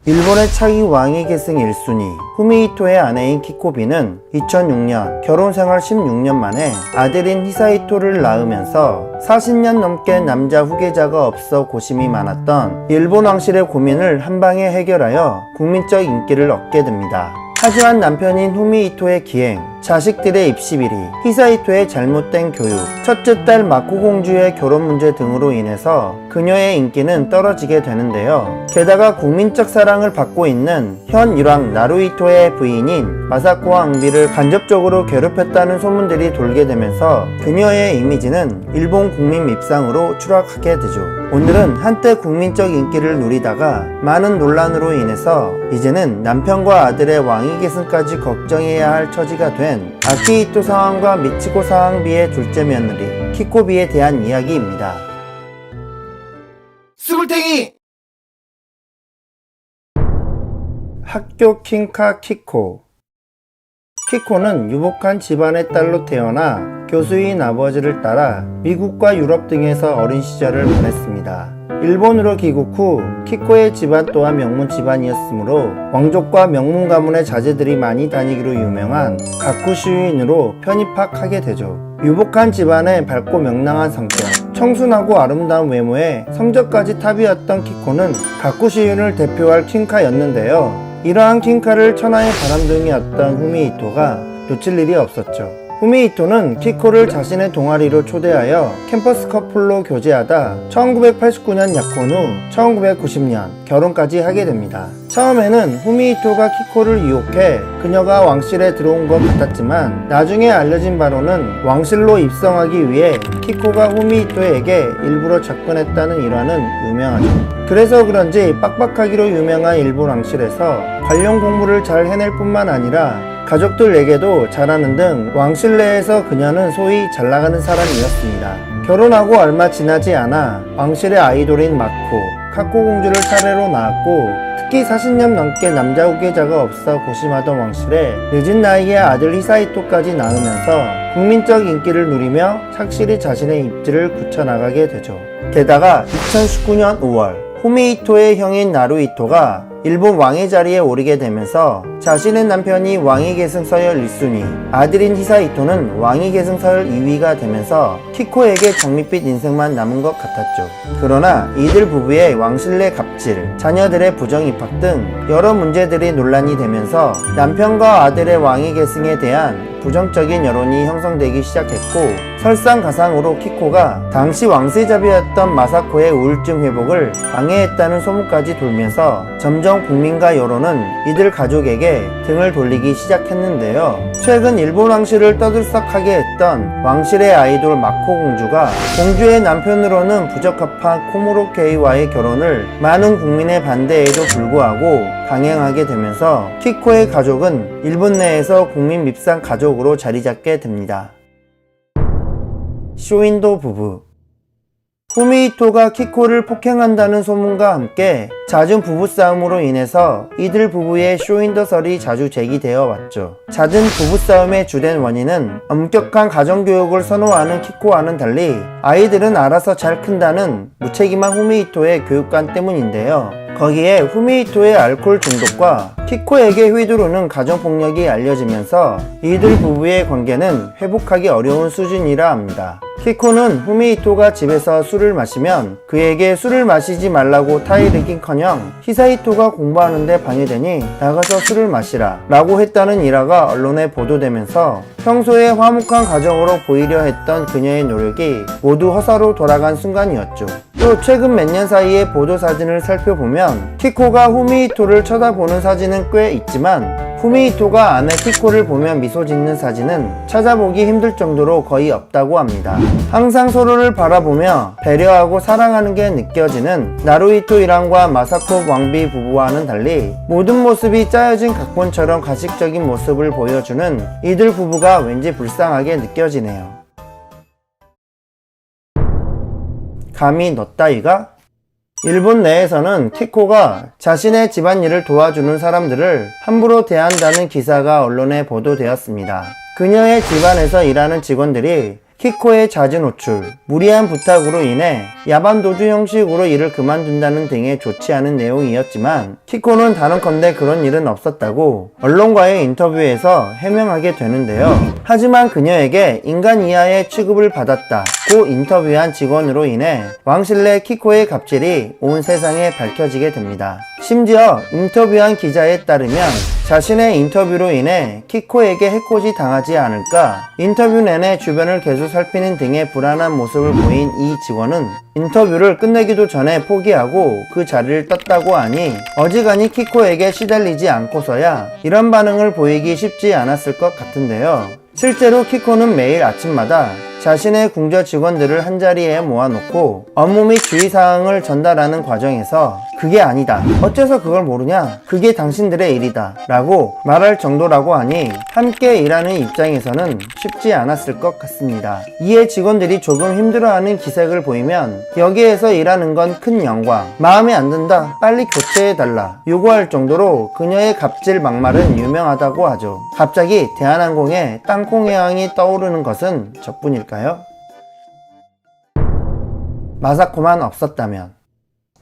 일본의 차기 왕위 계승 1순위 후미히토의 아내인 키코비는 2006년 결혼생활 16년 만에 아들인 히사히토를 낳으면서 40년 넘게 남자 후계자가 없어 고심이 많았던 일본 왕실의 고민을 한방에 해결하여 국민적 인기를 얻게 됩니다. 하지만 남편인 후미히토의 기행, 자식들의 입시 비리, 히사히토의 잘못된 교육, 첫째 딸 마코 공주의 결혼 문제 등으로 인해서 그녀의 인기는 떨어지게 되는데요. 게다가 국민적 사랑을 받고 있는 현 일왕 나루히토의 부인인 마사코 왕비를 간접적으로 괴롭혔다는 소문들이 돌게 되면서 그녀의 이미지는 일본 국민 밉상으로 추락하게 되죠. 오늘은 한때 국민적 인기를 누리다가 많은 논란으로 인해서 이제는 남편과 아들의 왕위 계승까지 걱정해야 할 처지가 된 이야기는 아키히토 상황과 미치코 상황비의 둘째 며느리 키코비에 대한 이야기입니다. 스굴탱이! 학교 킹카 키코. 키코는 유복한 집안의 딸로 태어나 교수인 아버지를 따라 미국과 유럽 등에서 어린 시절을 보냈습니다. 일본으로 귀국 후 키코의 집안 또한 명문 집안이었으므로 왕족과 명문 가문의 자제들이 많이 다니기로 유명한 가쿠슈인으로 편입학하게 되죠. 유복한 집안의 밝고 명랑한 성격, 청순하고 아름다운 외모에 성적까지 탑이었던 키코는 가쿠슈인을 대표할 킹카였는데요. 이러한 킹카를 천하의 바람둥이였던 후미히토가 놓칠 일이 없었죠. 후미히토는 키코를 자신의 동아리로 초대하여 캠퍼스 커플로 교제하다 1989년 약혼 후 1990년 결혼까지 하게 됩니다. 처음에는 후미히토가 키코를 유혹해 그녀가 왕실에 들어온 것 같았지만 나중에 알려진 바로는 왕실로 입성하기 위해 키코가 후미히토에게 일부러 접근했다는 일화는 유명하죠. 그래서 그런지 빡빡하기로 유명한 일본 왕실에서 관련 공부를 잘 해낼 뿐만 아니라 가족들에게도 잘하는 등 왕실 내에서 그녀는 소위 잘나가는 사람이었습니다. 결혼하고 얼마 지나지 않아 왕실의 아이돌인 마코, 카코 공주를 차례로 낳았고 특히 40년 넘게 남자 후계자가 없어 고심하던 왕실에 늦은 나이에 아들 히사히토까지 낳으면서 국민적 인기를 누리며 착실히 자신의 입지를 굳혀나가게 되죠. 게다가 2019년 5월 후미히토의 형인 나루히토가 일본 왕의 자리에 오르게 되면서 자신의 남편이 왕위 계승 서열 1순위, 아들인 히사히토는 왕위 계승 서열 2위가 되면서 키코에게 장밋빛 인생만 남은 것 같았죠. 그러나 이들 부부의 왕실 내 갑질, 자녀들의 부정 입학 등 여러 문제들이 논란이 되면서 남편과 아들의 왕위 계승에 대한 부정적인 여론이 형성되기 시작했고 설상가상으로 키코가 당시 왕세자비였던 마사코의 우울증 회복을 방해했다는 소문까지 돌면서 점점 국민과 여론은 이들 가족에게 등을 돌리기 시작했는데요. 최근 일본 왕실을 떠들썩하게 했던 왕실의 아이돌 마코 공주가 공주의 남편으로는 부적합한 코무로 케이와의 결혼을 많은 국민의 반대에도 불구하고 강행하게 되면서 키코의 가족은 일본 내에서 국민 밉상 가족으로 자리잡게 됩니다. 쇼인도 부부. 후미히토가 키코를 폭행한다는 소문과 함께 잦은 부부싸움으로 인해서 이들 부부의 쇼인더설이 자주 제기되어 왔죠. 잦은 부부싸움의 주된 원인은 엄격한 가정교육을 선호하는 키코와는 달리 아이들은 알아서 잘 큰다는 무책임한 후미히토의 교육관 때문인데요. 거기에 후미히토의 알코올 중독과 키코에게 휘두르는 가정폭력이 알려지면서 이들 부부의 관계는 회복하기 어려운 수준이라 합니다. 키코는 후미히토가 집에서 술을 마시면 그에게 술을 마시지 말라고 타이르긴커녕 히사히토가 공부하는데 방해되니 나가서 술을 마시라 라고 했다는 일화가 언론에 보도되면서 평소에 화목한 가정으로 보이려 했던 그녀의 노력이 모두 허사로 돌아간 순간이었죠. 또 최근 몇 년 사이의 보도 사진을 살펴보면 키코가 후미히토를 쳐다보는 사진은 꽤 있지만 후미히토가 아내 키코를 보며 미소 짓는 사진은 찾아보기 힘들 정도로 거의 없다고 합니다. 항상 서로를 바라보며 배려하고 사랑하는 게 느껴지는 나루히토 일왕과 마사코 왕비 부부와는 달리 모든 모습이 짜여진 각본처럼 가식적인 모습을 보여주는 이들 부부가 왠지 불쌍하게 느껴지네요. 감히 너 따위가? 일본 내에서는 키코가 자신의 집안일을 도와주는 사람들을 함부로 대한다는 기사가 언론에 보도되었습니다. 그녀의 집안에서 일하는 직원들이 키코의 잦은 호출, 무리한 부탁으로 인해 야반 도주 형식으로 일을 그만둔다는 등의 좋지 않은 내용이었지만 키코는 단언컨대 그런 일은 없었다고 언론과의 인터뷰에서 해명하게 되는데요. 하지만 그녀에게 인간 이하의 취급을 받았다고 인터뷰한 직원으로 인해 왕실 내 키코의 갑질이 온 세상에 밝혀지게 됩니다. 심지어 인터뷰한 기자에 따르면 자신의 인터뷰로 인해 키코에게 해코지 당하지 않을까 인터뷰 내내 주변을 계속 살피는 등의 불안한 모습을 보인 이 직원은 인터뷰를 끝내기도 전에 포기하고 그 자리를 떴다고 하니 어지간히 키코에게 시달리지 않고서야 이런 반응을 보이기 쉽지 않았을 것 같은데요. 실제로 키코는 매일 아침마다 자신의 궁저 직원들을 한자리에 모아놓고 업무 및 주의사항을 전달하는 과정에서 그게 아니다, 어째서 그걸 모르냐, 그게 당신들의 일이다 라고 말할 정도라고 하니 함께 일하는 입장에서는 쉽지 않았을 것 같습니다. 이에 직원들이 조금 힘들어하는 기색을 보이면 여기에서 일하는 건 큰 영광, 마음에 안 든다, 빨리 교체해달라 요구할 정도로 그녀의 갑질 막말은 유명하다고 하죠. 갑자기 대한항공에 땅콩해왕이 떠오르는 것은 저뿐일까요? 마사코만 없었다면.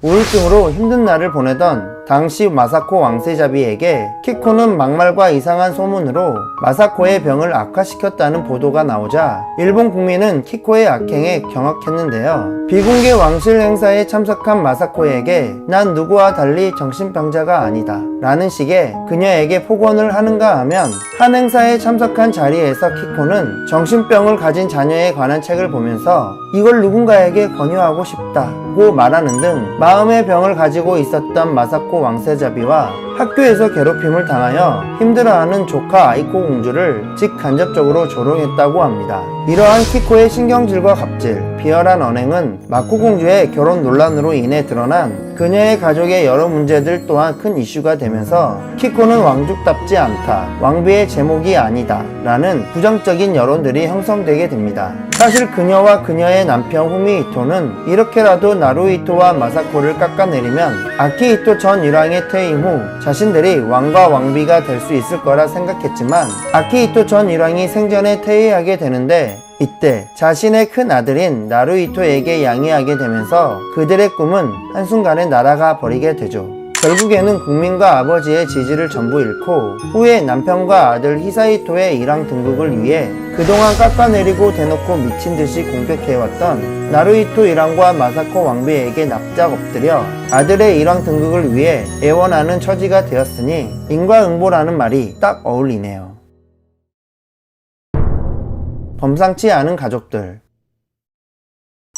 우울증으로 힘든 날을 보내던 당시 마사코 왕세자비에게 키코는 막말과 이상한 소문으로 마사코의 병을 악화시켰다는 보도가 나오자 일본 국민은 키코의 악행에 경악했는데요. 비공개 왕실 행사에 참석한 마사코에게 난 누구와 달리 정신병자가 아니다 라는 식의 그녀에게 폭언을 하는가 하면 한 행사에 참석한 자리에서 키코는 정신병을 가진 자녀에 관한 책을 보면서 이걸 누군가에게 권유하고 싶다고 말하는 등 마음의 병을 가지고 있었던 마사코 왕세자비와 학교에서 괴롭힘을 당하여 힘들어하는 조카 아이코 공주를 직간접적으로 조롱했다고 합니다. 이러한 키코의 신경질과 갑질, 비열한 언행은 마코 공주의 결혼 논란으로 인해 드러난 그녀의 가족의 여러 문제들 또한 큰 이슈가 되면서 키코는 왕족답지 않다, 왕비의 제목이 아니다 라는 부정적인 여론들이 형성되게 됩니다. 사실 그녀와 그녀의 남편 후미히토는 이렇게라도 나루히토와 마사코를 깎아내리면 아키히토 전 일왕의 퇴임 후 자신들이 왕과 왕비가 될 수 있을 거라 생각했지만 아키히토 전 일왕이 생전에 퇴위하게 되는데 이때 자신의 큰 아들인 나루히토에게 양해하게 되면서 그들의 꿈은 한순간에 날아가 버리게 되죠. 결국에는 국민과 아버지의 지지를 전부 잃고 후에 남편과 아들 히사히토의 일왕 등극을 위해 그동안 깎아내리고 대놓고 미친듯이 공격해왔던 나루히토 일왕과 마사코 왕비에게 납작 엎드려 아들의 일왕 등극을 위해 애원하는 처지가 되었으니 인과응보라는 말이 딱 어울리네요. 범상치 않은 가족들.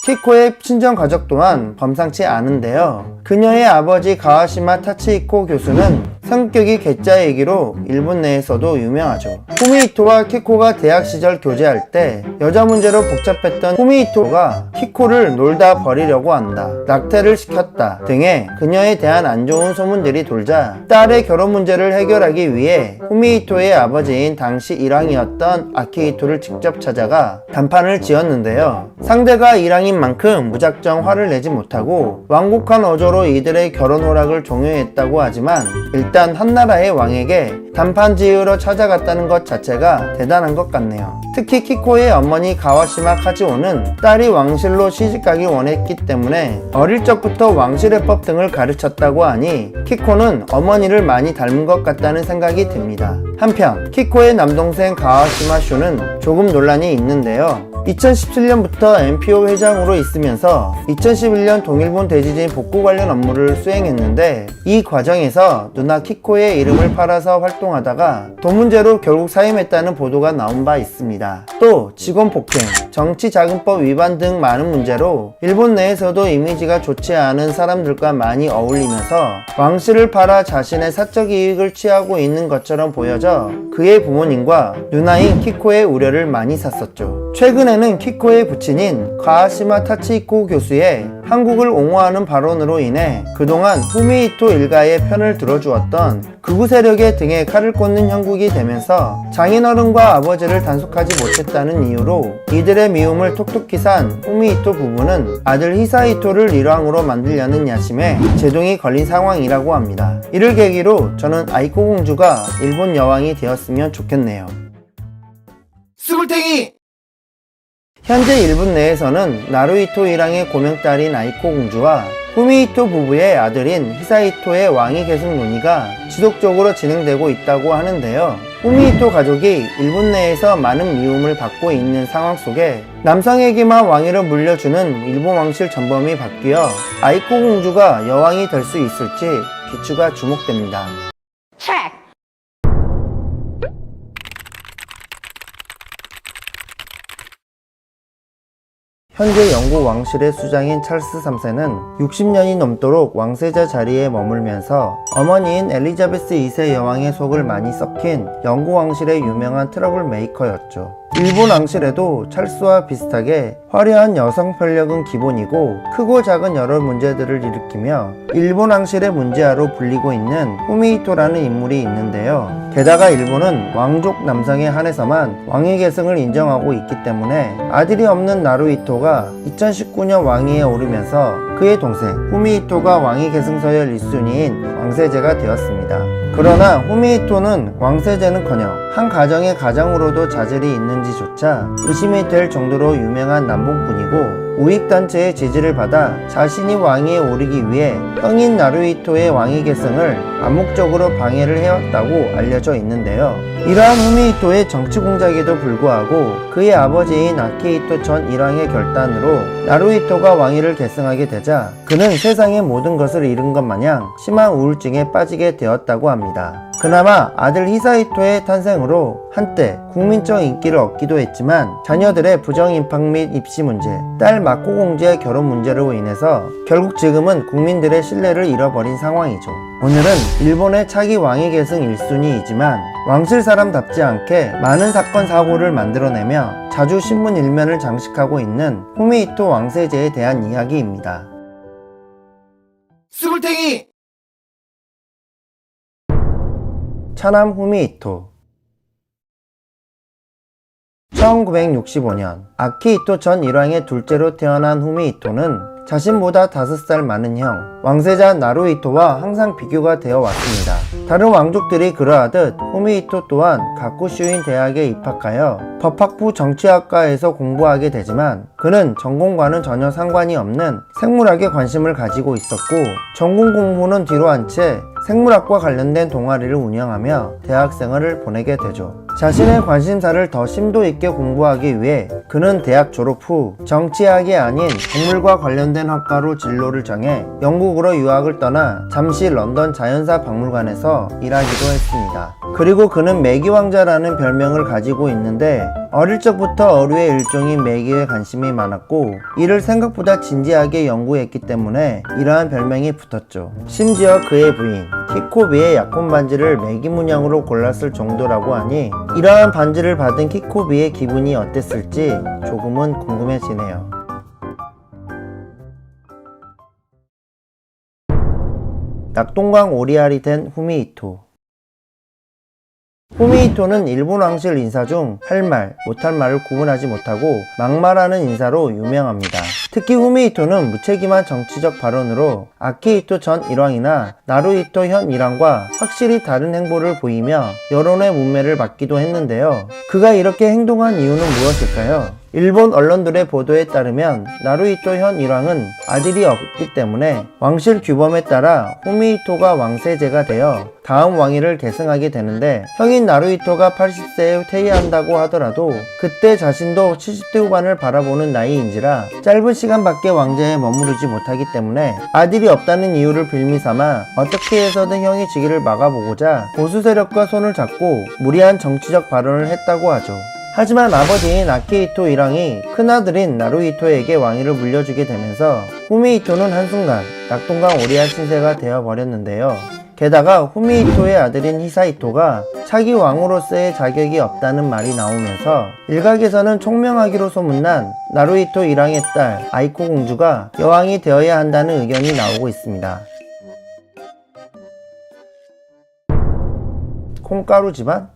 키코의 친정 가족 또한 범상치 않은데요. 그녀의 아버지 가와시마 타치히코 교수는 성격이 괴짜이기로 일본 내에서도 유명하죠. 후미히토와 키코가 대학 시절 교제할 때 여자 문제로 복잡했던 후미히토가 키코를 놀다 버리려고 한다, 낙태를 시켰다 등의 그녀에 대한 안 좋은 소문들이 돌자 딸의 결혼 문제를 해결하기 위해 후미히토의 아버지인 당시 일왕이었던 아키히토를 직접 찾아가 단판을 지었는데요. 상대가 일왕인 만큼 무작정 화를 내지 못하고 완곡한 어조로 이들의 결혼 허락을 종용했다고 하지만 일단 한나라의 왕에게 단판 지으러 찾아갔다는 것 자체가 대단한 것 같네요. 특히 키코의 어머니 가와시마 카즈오는 딸이 왕실로 시집가기 원했기 때문에 어릴 적부터 왕실의 법 등을 가르쳤다고 하니 키코는 어머니를 많이 닮은 것 같다는 생각이 듭니다. 한편 키코의 남동생 가와시마 쇼는 조금 논란이 있는데요. 2017년부터 NPO 회장으로 있으면서 2011년 동일본 대지진 복구 관련 업무를 수행했는데 이 과정에서 누나 키코의 이름을 팔아서 활동하다가 돈 문제로 결국 사임했다는 보도가 나온 바 있습니다. 또 직원 폭행, 정치자금법 위반 등 많은 문제로 일본 내에서도 이미지가 좋지 않은 사람들과 많이 어울리면서 왕실을 팔아 자신의 사적 이익을 취하고 있는 것처럼 보여져 그의 부모님과 누나인 키코의 우려를 많이 샀었죠. 최근에는 키코의 부친인 가와시마 타치히코 교수의 한국을 옹호하는 발언으로 인해 그동안 후미히토 일가의 편을 들어주었던 극우 세력의 등에 칼을 꽂는 형국이 되면서 장인어른과 아버지를 단속하지 못했다는 이유로 이들의 미움을 톡톡히 산 후미히토 부부는 아들 히사히토를 일왕으로 만들려는 야심에 제동이 걸린 상황이라고 합니다. 이를 계기로 저는 아이코 공주가 일본 여왕이 되었으면 좋겠네요. 수굴탱이! 현재 일본 내에서는 나루히토 일왕의 고명딸인 아이코 공주와 후미히토 부부의 아들인 히사히토의 왕위 계승 논의가 지속적으로 진행되고 있다고 하는데요. 후미히토 가족이 일본 내에서 많은 미움을 받고 있는 상황 속에 남성에게만 왕위를 물려주는 일본 왕실 전범이 바뀌어 아이코 공주가 여왕이 될 수 있을지 귀추가 주목됩니다. 현재 영국 왕실의 수장인 찰스 3세는 60년이 넘도록 왕세자 자리에 머물면서 어머니인 엘리자베스 2세 여왕의 속을 많이 썩힌 영국 왕실의 유명한 트러블 메이커였죠. 일본 왕실에도 찰스와 비슷하게 화려한 여성 편력은 기본이고 크고 작은 여러 문제들을 일으키며 일본 왕실의 문제아로 불리고 있는 후미히토라는 인물이 있는데요. 게다가 일본은 왕족 남성에 한해서만 왕위 계승을 인정하고 있기 때문에 아들이 없는 나루히토가 2019년 왕위에 오르면서 그의 동생 후미히토가 왕위 계승 서열 1순위인 왕세제가 되었습니다. 그러나 후미히토는 왕세제는커녕 한 가정의 가장으로도 자질이 있는지조차 의심이 될 정도로 유명한 남봉꾼이고 우익단체의 지지를 받아 자신이 왕위에 오르기 위해 형인 나루히토의 왕위 계승을 암묵적으로 방해를 해왔다고 알려져 있는데요. 이러한 후미히토의 정치 공작에도 불구하고 그의 아버지인 아키히토 전 일왕의 결단으로 나루히토가 왕위를 계승하게 되자 그는 세상의 모든 것을 잃은 것 마냥 심한 우울증에 빠지게 되었다고 합니다. 그나마 아들 히사히토의 탄생으로 한때 국민적 인기를 얻기도 했지만 자녀들의 부정인팍 및 입시 문제, 딸 마코 공주의 결혼 문제로 인해서 결국 지금은 국민들의 신뢰를 잃어버린 상황이죠. 오늘은 일본의 차기 왕위 계승 1순위이지만 왕실 사람답지 않게 많은 사건 사고를 만들어내며 자주 신문 일면을 장식하고 있는 후미히토 왕세제에 대한 이야기입니다. 스물탱이! 차남 후미히토. 1965년 아키히토 전 일왕의 둘째로 태어난 후미히토는 자신보다 5살 많은 형 왕세자 나루히토와 항상 비교가 되어 왔습니다. 다른 왕족들이 그러하듯 후미히토 또한 가쿠슈인 대학에 입학하여 법학부 정치학과에서 공부하게 되지만 그는 전공과는 전혀 상관이 없는 생물학에 관심을 가지고 있었고 전공 공부는 뒤로 한 채 생물학과 관련된 동아리를 운영하며 대학 생활을 보내게 되죠. 자신의 관심사를 더 심도 있게 공부하기 위해 그는 대학 졸업 후 정치학이 아닌 동물과 관련된 학과로 진로를 정해 영국으로 유학을 떠나 잠시 런던 자연사 박물관에서 일하기도 했습니다. 그리고 그는 매기왕자라는 별명을 가지고 있는데 어릴 적부터 어류의 일종인 매기에 관심이 많았고 이를 생각보다 진지하게 연구했기 때문에 이러한 별명이 붙었죠. 심지어 그의 부인 키코비의 약혼 반지를 매기 문양으로 골랐을 정도라고 하니 이러한 반지를 받은 키코비의 기분이 어땠을지 조금은 궁금해지네요. 낙동강 오리알이 된 후미히토. 후미히토는 일본 왕실 인사 중 할 말, 못할 말을 구분하지 못하고 막말하는 인사로 유명합니다. 특히 후미히토는 무책임한 정치적 발언으로 아키히토 전 일왕이나 나루히토 현 일왕과 확실히 다른 행보를 보이며 여론의 문매를 받기도 했는데요. 그가 이렇게 행동한 이유는 무엇일까요? 일본 언론들의 보도에 따르면 나루히토 현 일왕은 아들이 없기 때문에 왕실 규범에 따라 후미히토가 왕세제가 되어 다음 왕위를 계승하게 되는데 형인 나루히토가 80세에 퇴위한다고 하더라도 그때 자신도 70대 후반을 바라보는 나이인지라 짧은 시간밖에 왕좌에 머무르지 못하기 때문에 아들이 없다는 이유를 빌미삼아 어떻게 해서든 형이 지기를 막아보고자 보수 세력과 손을 잡고 무리한 정치적 발언을 했다고 하죠. 하지만 아버지인 아키히토 일왕이 큰아들인 나루히토에게 왕위를 물려주게 되면서 후미히토는 한순간 낙동강 오리알 신세가 되어버렸는데요. 게다가 후미히토의 아들인 히사히토가 차기 왕으로서의 자격이 없다는 말이 나오면서 일각에서는 총명하기로 소문난 나루히토 일왕의 딸 아이코 공주가 여왕이 되어야 한다는 의견이 나오고 있습니다. 콩가루 집안?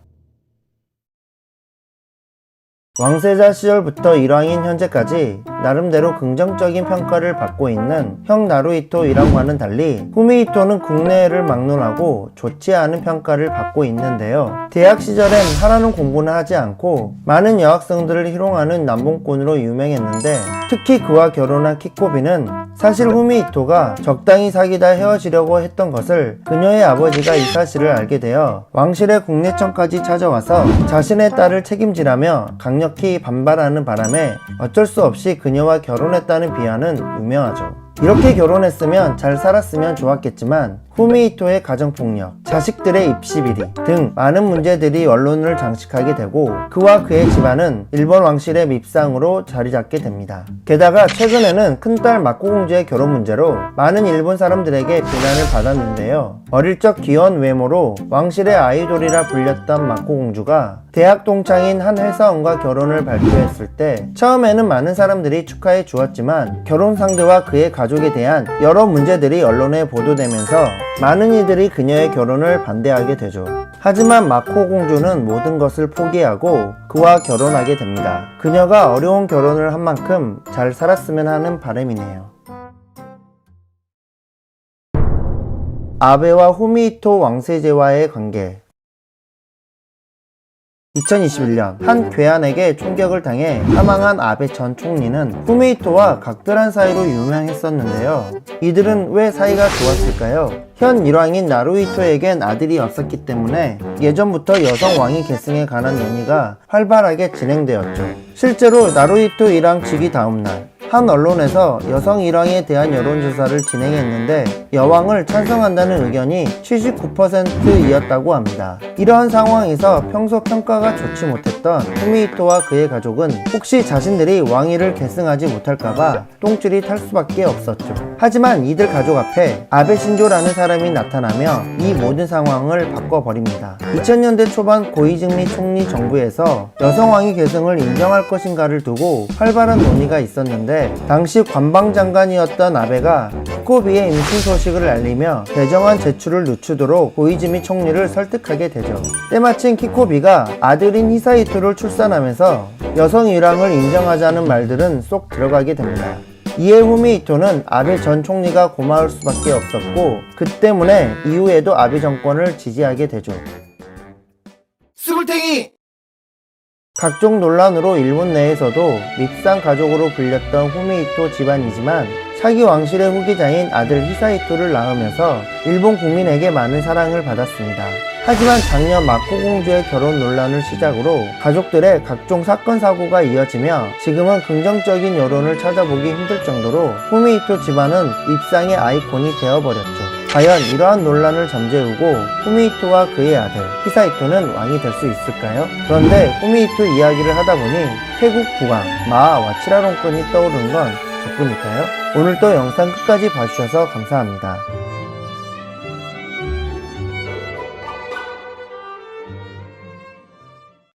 왕세자 시절부터 일왕인 현재까지 나름대로 긍정적인 평가를 받고 있는 형 나루히토 일왕과는 달리 후미히토는 국내를 막론하고 좋지 않은 평가를 받고 있는데요. 대학 시절엔 하라는 공부는 하지 않고 많은 여학생들을 희롱하는 남봉꾼으로 유명했는데 특히 그와 결혼한 키코비는 사실 후미히토가 적당히 사귀다 헤어지려고 했던 것을 그녀의 아버지가 이 사실을 알게 되어 왕실의 국내청까지 찾아와서 자신의 딸을 책임지라며 강력히 반발하는 바람에 어쩔 수 없이 그녀와 결혼했다는 비하는 유명하죠. 이렇게 결혼했으면 잘 살았으면 좋았겠지만 후미히토의 가정폭력, 자식들의 입시비리 등 많은 문제들이 언론을 장식하게 되고 그와 그의 집안은 일본 왕실의 밉상으로 자리잡게 됩니다. 게다가 최근에는 큰딸 마코 공주의 결혼 문제로 많은 일본 사람들에게 비난을 받았는데요. 어릴 적 귀여운 외모로 왕실의 아이돌이라 불렸던 마코 공주가 대학 동창인 한 회사원과 결혼을 발표했을 때 처음에는 많은 사람들이 축하해 주었지만 결혼 상대와 그의 가족에 대한 여러 문제들이 언론에 보도되면서 많은 이들이 그녀의 결혼을 반대하게 되죠. 하지만 마코 공주는 모든 것을 포기하고 그와 결혼하게 됩니다. 그녀가 어려운 결혼을 한 만큼 잘 살았으면 하는 바람이네요. 아베와 후미히토 왕세제와의 관계. 2021년 한 괴한에게 총격을 당해 사망한 아베 전 총리는 후미히토와 각별한 사이로 유명했었는데요. 이들은 왜 사이가 좋았을까요? 현 일왕인 나루히토에겐 아들이 없었기 때문에 예전부터 여성 왕위 계승에 관한 논의가 활발하게 진행되었죠. 실제로 나루히토 일왕 즉위 다음날 한 언론에서 여성 일왕에 대한 여론조사를 진행했는데 여왕을 찬성한다는 의견이 79%이었다고 합니다. 이러한 상황에서 평소 평가가 좋지 못했던 후미히토와 그의 가족은 혹시 자신들이 왕위를 계승하지 못할까봐 똥줄이 탈 수밖에 없었죠. 하지만 이들 가족 앞에 아베 신조라는 사람이 나타나며 이 모든 상황을 바꿔버립니다. 2000년대 초반 고이즈미 총리 정부에서 여성 왕위 계승을 인정할 것인가를 두고 활발한 논의가 있었는데 당시 관방장관이었던 아베가 키코비의 임신 소식을 알리며 대정안 제출을 늦추도록 고이즈미 총리를 설득하게 되죠. 때마침 키코비가 아들인 히사히토를 출산하면서 여성 일왕을 인정하자는 말들은 쏙 들어가게 됩니다. 이에 후미히토는 아베 전 총리가 고마울 수밖에 없었고 그 때문에 이후에도 아베 정권을 지지하게 되죠. 스물탱이! 각종 논란으로 일본 내에서도 밉상 가족으로 불렸던 후미히토 집안이지만 차기 왕실의 후계자인 아들 히사히토를 낳으면서 일본 국민에게 많은 사랑을 받았습니다. 하지만 작년 마코 공주의 결혼 논란을 시작으로 가족들의 각종 사건 사고가 이어지며 지금은 긍정적인 여론을 찾아보기 힘들 정도로 후미히토 집안은 밉상의 아이콘이 되어버렸죠. 과연 이러한 논란을 잠재우고 후미히토와 그의 아들 히사히토는 왕이 될 수 있을까요? 그런데 후미히토 이야기를 하다 보니 태국 국왕 마하 와치라롱권이 떠오르는 건 저뿐일까요? 오늘도 영상 끝까지 봐주셔서 감사합니다.